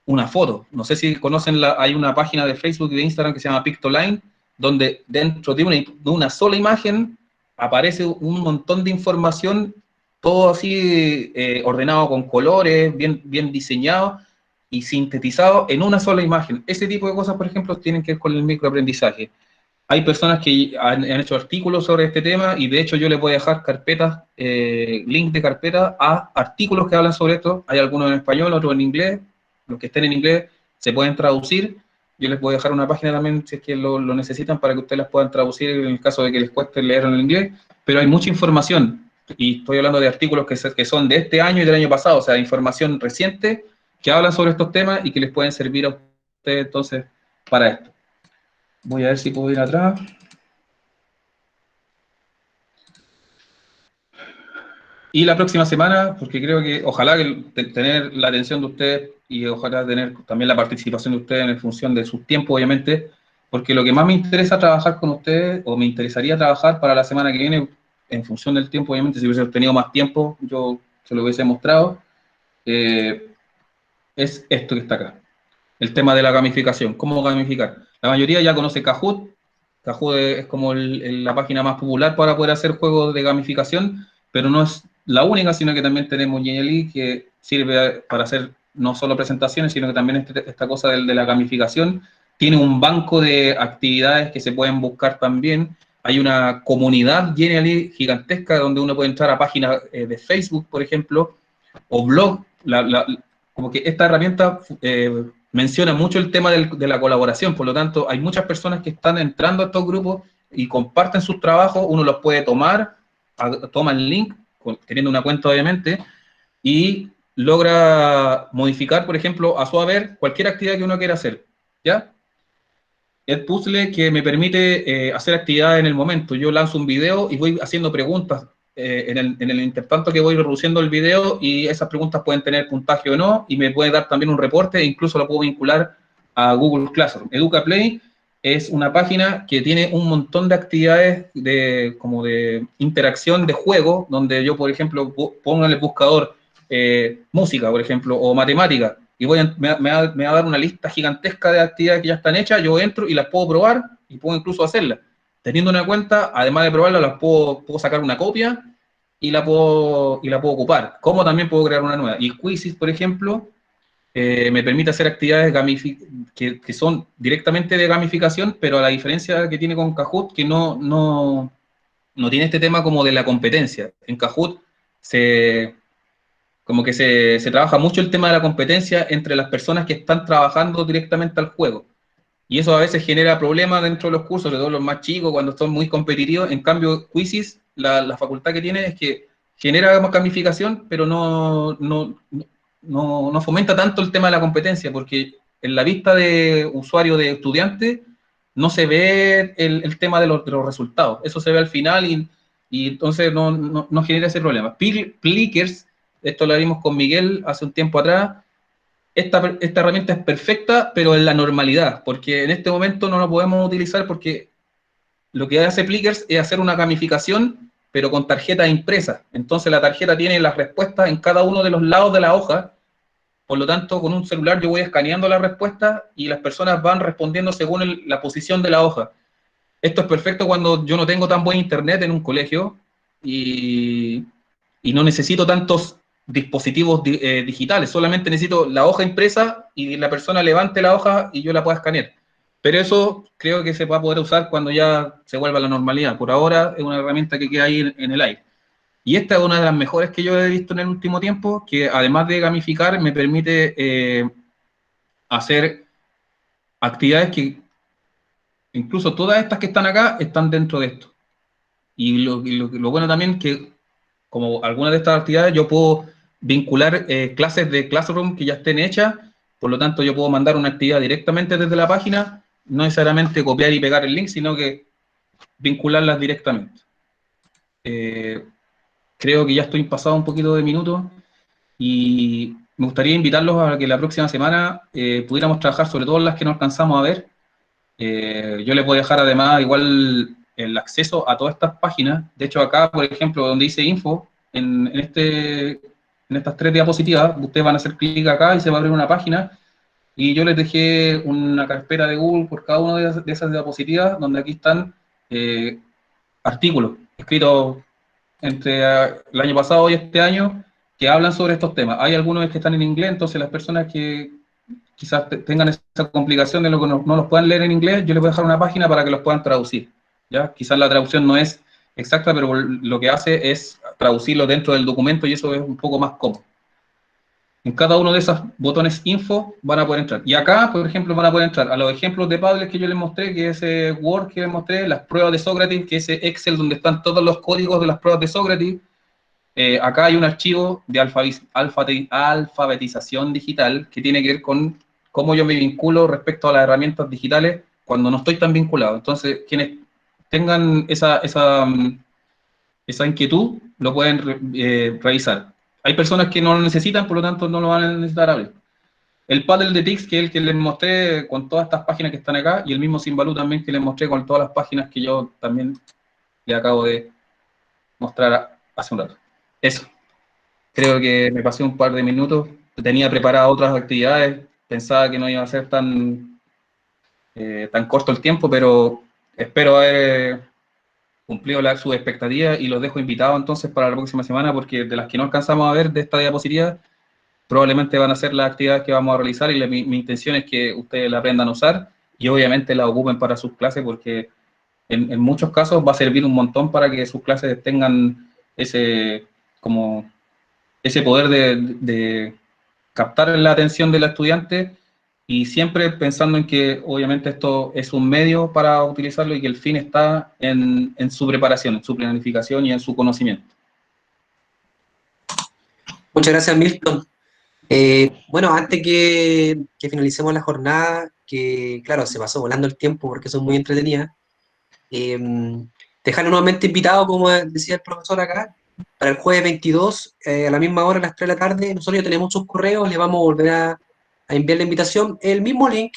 una foto. No sé si conocen, hay una página de Facebook y de Instagram que se llama Pictoline, donde dentro de una sola imagen aparece un montón de información, todo así ordenado con colores, bien diseñado y sintetizado en una sola imagen. Ese tipo de cosas, por ejemplo, tienen que ver con el microaprendizaje. Hay personas que han hecho artículos sobre este tema y de hecho yo les voy a dejar carpetas, link de carpetas a artículos que hablan sobre esto. Hay algunos en español, otros en inglés. Los que estén en inglés se pueden traducir. Yo les voy a dejar una página también si es que lo necesitan para que ustedes las puedan traducir en el caso de que les cueste leer en el inglés. Pero hay mucha información y estoy hablando de artículos que son de este año y del año pasado, o sea, información reciente que hablan sobre estos temas y que les pueden servir a ustedes entonces para esto. Voy a ver si puedo ir atrás. Y la próxima semana, porque creo que ojalá tener la atención de ustedes y ojalá tener también la participación de ustedes en función de sus tiempos, obviamente, porque lo que más me interesa trabajar con ustedes, o me interesaría trabajar para la semana que viene, en función del tiempo, obviamente, si hubiese tenido más tiempo, yo se lo hubiese mostrado, es esto que está acá. El tema de la gamificación, cómo gamificar. La mayoría ya conoce Kahoot. Kahoot es como la página más popular para poder hacer juegos de gamificación, pero no es la única, sino que también tenemos Genially, que sirve para hacer no solo presentaciones, sino que también esta cosa de la gamificación. Tiene un banco de actividades que se pueden buscar también. Hay una comunidad Genially gigantesca donde uno puede entrar a páginas de Facebook, por ejemplo, o blog. Como que esta herramienta menciona mucho el tema de la colaboración, por lo tanto, hay muchas personas que están entrando a estos grupos y comparten sus trabajos, uno los puede tomar, toma el link, teniendo una cuenta obviamente, y logra modificar, por ejemplo, a su haber, cualquier actividad que uno quiera hacer, ¿ya? El puzzle que me permite hacer actividades en el momento. Yo lanzo un video y voy haciendo preguntas en el intertanto que voy reproduciendo el video, y esas preguntas pueden tener puntaje o no, y me puede dar también un reporte, e incluso lo puedo vincular a Google Classroom. EducaPlay es una página que tiene un montón de actividades como de interacción de juego, donde yo, por ejemplo, pongo en el buscador música, por ejemplo, o matemática, y me va a dar una lista gigantesca de actividades que ya están hechas. Yo entro y las puedo probar, y puedo incluso hacerlas. Teniendo una cuenta, además de probarla, las puedo sacar una copia y la puedo ocupar. Como también puedo crear una nueva. Y Quizzes, por ejemplo, me permite hacer actividades que son directamente de gamificación, pero a la diferencia que tiene con Kahoot, que no tiene este tema como de la competencia. En Kahoot se trabaja mucho el tema de la competencia entre las personas que están trabajando directamente al juego. Y eso a veces genera problemas dentro de los cursos, sobre todo los más chicos, cuando son muy competitivos. En cambio, Quizzes, la facultad que tiene es que genera gamificación, pero no fomenta tanto el tema de la competencia, porque en la vista de usuario, de estudiante, no se ve el tema de los resultados. Eso se ve al final y entonces no genera ese problema. Plickers, esto lo vimos con Miguel hace un tiempo atrás. Esta herramienta es perfecta, pero en la normalidad, porque en este momento no lo podemos utilizar porque lo que hace Plickers es hacer una gamificación, pero con tarjeta impresa. Entonces la tarjeta tiene las respuestas en cada uno de los lados de la hoja. Por lo tanto, con un celular yo voy escaneando las respuestas y las personas van respondiendo según la posición de la hoja. Esto es perfecto cuando yo no tengo tan buen internet en un colegio y no necesito tantos dispositivos digitales, solamente necesito la hoja impresa y la persona levante la hoja y yo la pueda escanear. Pero eso creo que se va a poder usar cuando ya se vuelva a la normalidad. Por ahora es una herramienta que queda ahí en el aire. Y esta es una de las mejores que yo he visto en el último tiempo, que además de gamificar, me permite hacer actividades que, incluso todas estas que están acá, están dentro de esto. Y lo bueno también que, como algunas de estas actividades, yo puedo vincular clases de Classroom que ya estén hechas, por lo tanto yo puedo mandar una actividad directamente desde la página, no necesariamente copiar y pegar el link, sino que vincularlas directamente. Creo que ya estoy pasado un poquito de minutos y me gustaría invitarlos a que la próxima semana pudiéramos trabajar sobre todo las que no alcanzamos a ver. Yo les voy a dejar además igual el acceso a todas estas páginas. De hecho acá, por ejemplo, donde dice info, en estas 3 diapositivas, ustedes van a hacer clic acá y se va a abrir una página y yo les dejé una carpeta de Google por cada una de esas diapositivas donde aquí están artículos escritos entre el año pasado y este año que hablan sobre estos temas. Hay algunos que están en inglés, entonces las personas que quizás tengan esa complicación de lo que no los puedan leer en inglés, yo les voy a dejar una página para que los puedan traducir. ¿Ya? Quizás la traducción no es exacta, pero lo que hace es traducirlo dentro del documento y eso es un poco más cómodo. En cada uno de esos botones info van a poder entrar. Y acá, por ejemplo, van a poder entrar a los ejemplos de Padlet que yo les mostré, que es Word que les mostré, las pruebas de Sócrates, que es Excel donde están todos los códigos de las pruebas de Sócrates. Acá hay un archivo de alfabetización digital que tiene que ver con cómo yo me vinculo respecto a las herramientas digitales cuando no estoy tan vinculado. Entonces, quienes tengan esa inquietud, lo pueden revisar. Hay personas que no lo necesitan, por lo tanto no lo van a necesitar abrir. El Padlet de TICS, que es el que les mostré con todas estas páginas que están acá, y el mismo Simbalú también que les mostré con todas las páginas que yo también le acabo de mostrar hace un rato. Eso. Creo que me pasé un par de minutos. Tenía preparadas otras actividades. Pensaba que no iba a ser tan corto el tiempo, pero espero haber cumplido sus expectativas y los dejo invitados entonces para la próxima semana, porque de las que no alcanzamos a ver de esta diapositiva, probablemente van a ser las actividades que vamos a realizar y mi intención es que ustedes la aprendan a usar y obviamente la ocupen para sus clases, porque en muchos casos va a servir un montón para que sus clases tengan ese poder de captar la atención del estudiante y siempre pensando en que obviamente esto es un medio para utilizarlo y que el fin está en su preparación, en su planificación y en su conocimiento. Muchas gracias, Milton. Bueno, antes que finalicemos la jornada, que claro, se pasó volando el tiempo porque son muy entretenidas, dejarlo nuevamente invitado, como decía el profesor acá, para el jueves 22, a la misma hora, a las 3 de la tarde. Nosotros ya tenemos sus correos, le vamos a volver a enviar la invitación, el mismo link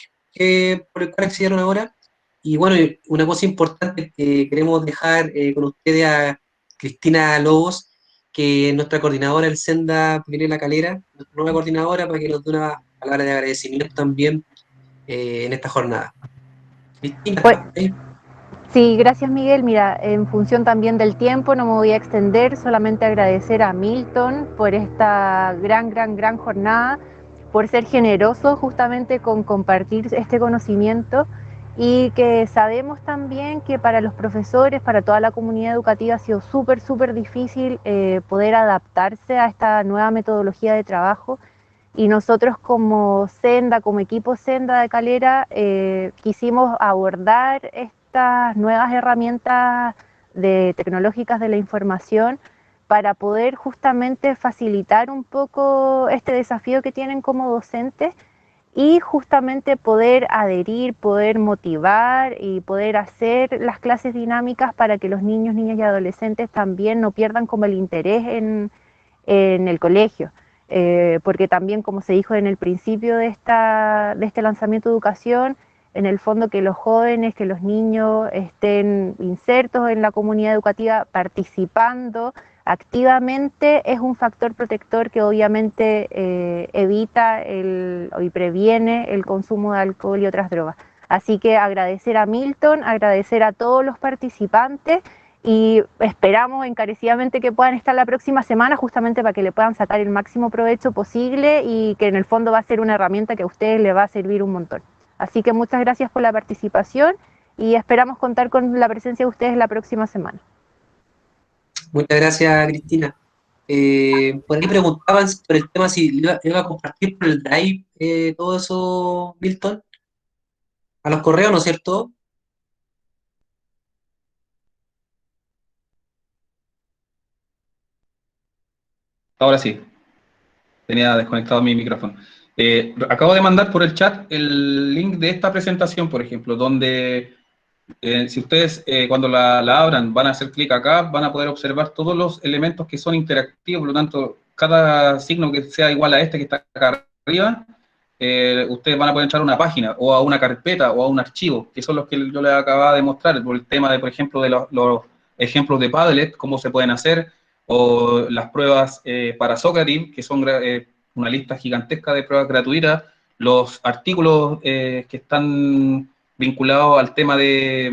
por el cual accedieron ahora. Y bueno, una cosa importante, queremos dejar con ustedes a Cristina Lobos, que es nuestra coordinadora del Senda Pirinela Calera, nuestra nueva coordinadora, para que nos dé una palabra de agradecimiento también en esta jornada. Cristina, Sí, gracias Miguel. Mira, en función también del tiempo no me voy a extender, solamente agradecer a Milton por esta gran jornada, por ser generoso justamente con compartir este conocimiento y que sabemos también que para los profesores, para toda la comunidad educativa ha sido súper difícil poder adaptarse a esta nueva metodología de trabajo y nosotros como Senda, como equipo Senda de Calera, quisimos abordar estas nuevas herramientas tecnológicas de la información para poder justamente facilitar un poco este desafío que tienen como docentes y justamente poder adherir, poder motivar y poder hacer las clases dinámicas para que los niños, niñas y adolescentes también no pierdan como el interés en el colegio. Porque también, como se dijo en el principio de este lanzamiento de educación, en el fondo que los jóvenes, que los niños estén insertos en la comunidad educativa, participando activamente, es un factor protector que obviamente evita y previene el consumo de alcohol y otras drogas. Así que agradecer a Milton, agradecer a todos los participantes y esperamos encarecidamente que puedan estar la próxima semana justamente para que le puedan sacar el máximo provecho posible y que en el fondo va a ser una herramienta que a ustedes les va a servir un montón. Así que muchas gracias por la participación y esperamos contar con la presencia de ustedes la próxima semana. Muchas gracias, Cristina. Por ahí preguntaban por el tema si iba a compartir por el Drive todo eso, Milton, a los correos, ¿no es cierto? Ahora sí, tenía desconectado mi micrófono. Acabo de mandar por el chat el link de esta presentación, por ejemplo, donde si ustedes cuando la abran van a hacer clic acá, van a poder observar todos los elementos que son interactivos, por lo tanto, cada signo que sea igual a este que está acá arriba, ustedes van a poder entrar a una página o a una carpeta o a un archivo, que son los que yo les acababa de mostrar, por el tema de, por ejemplo, de los ejemplos de Padlet, cómo se pueden hacer, o las pruebas para Socrative, que son una lista gigantesca de pruebas gratuitas, los artículos que están vinculados al tema de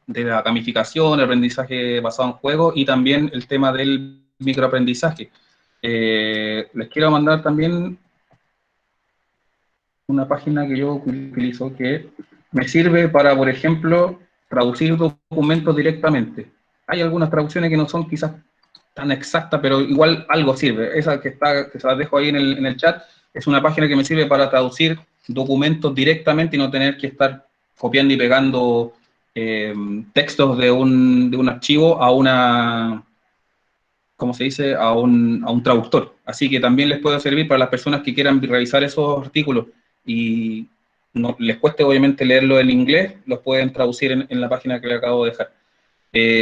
la gamificación, el aprendizaje basado en juegos y también el tema del microaprendizaje. Les quiero mandar también una página que yo utilizo que me sirve para, por ejemplo, traducir documentos directamente. Hay algunas traducciones que no son quizás tan exactas, pero igual algo sirve. Esa que se las dejo ahí en el chat, es una página que me sirve para traducir documentos directamente y no tener que estar copiando y pegando textos de un archivo a una, ¿cómo se dice?, a un traductor. Así que también les puede servir para las personas que quieran revisar esos artículos y no les cueste obviamente leerlo en inglés, los pueden traducir en la página que les acabo de dejar.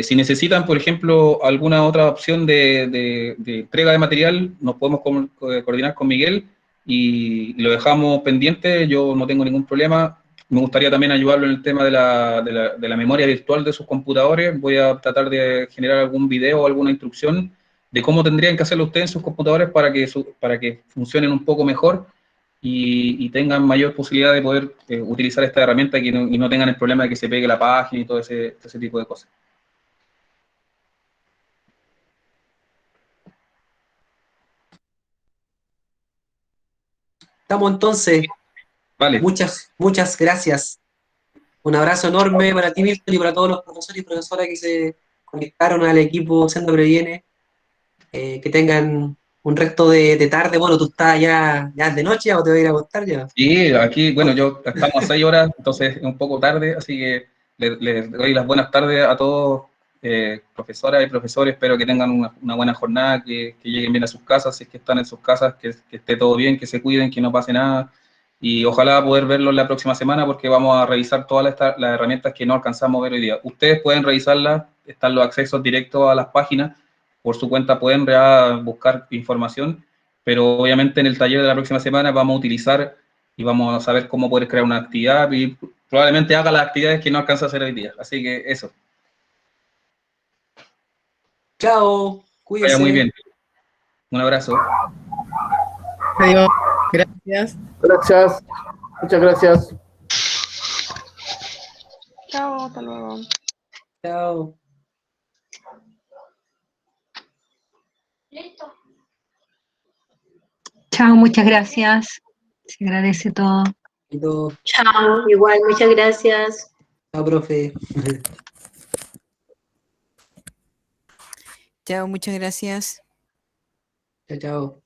Si necesitan, por ejemplo, alguna otra opción de entrega de material, nos podemos coordinar con Miguel y lo dejamos pendiente, yo no tengo ningún problema. Me gustaría también ayudarlo en el tema de la memoria virtual de sus computadores. Voy a tratar de generar algún video o alguna instrucción de cómo tendrían que hacerlo ustedes en sus computadores para que funcionen un poco mejor y tengan mayor posibilidad de poder utilizar esta herramienta y no tengan el problema de que se pegue la página y todo ese tipo de cosas. Estamos entonces. Vale. Muchas gracias. Un abrazo enorme para ti, Milton, y para todos los profesores y profesoras que se conectaron al equipo Senda Previene. Que tengan un resto de tarde. Bueno, tú estás ya es de noche o te vas a ir a acostar ya. Sí, aquí, bueno, estamos a 6 horas, entonces es un poco tarde, así que les doy las buenas tardes a todos, profesoras y profesores. Espero que tengan una buena jornada, que lleguen bien a sus casas, si es que están en sus casas, que esté todo bien, que se cuiden, que no pase nada. Y ojalá poder verlos la próxima semana porque vamos a revisar todas las herramientas que no alcanzamos a ver hoy día. Ustedes pueden revisarlas, están los accesos directos a las páginas, por su cuenta pueden buscar información, pero obviamente en el taller de la próxima semana vamos a utilizar y vamos a saber cómo poder crear una actividad y probablemente haga las actividades que no alcanza a hacer hoy día. Así que eso. Chao, cuídense. Vaya muy bien. Un abrazo. Adiós. Gracias. Gracias. Muchas gracias. Chao, hasta luego. Chao. Listo. Chao, muchas gracias. Se agradece todo. Chao, igual, muchas gracias. Chao, profe. Chao, muchas gracias. Chao, chao.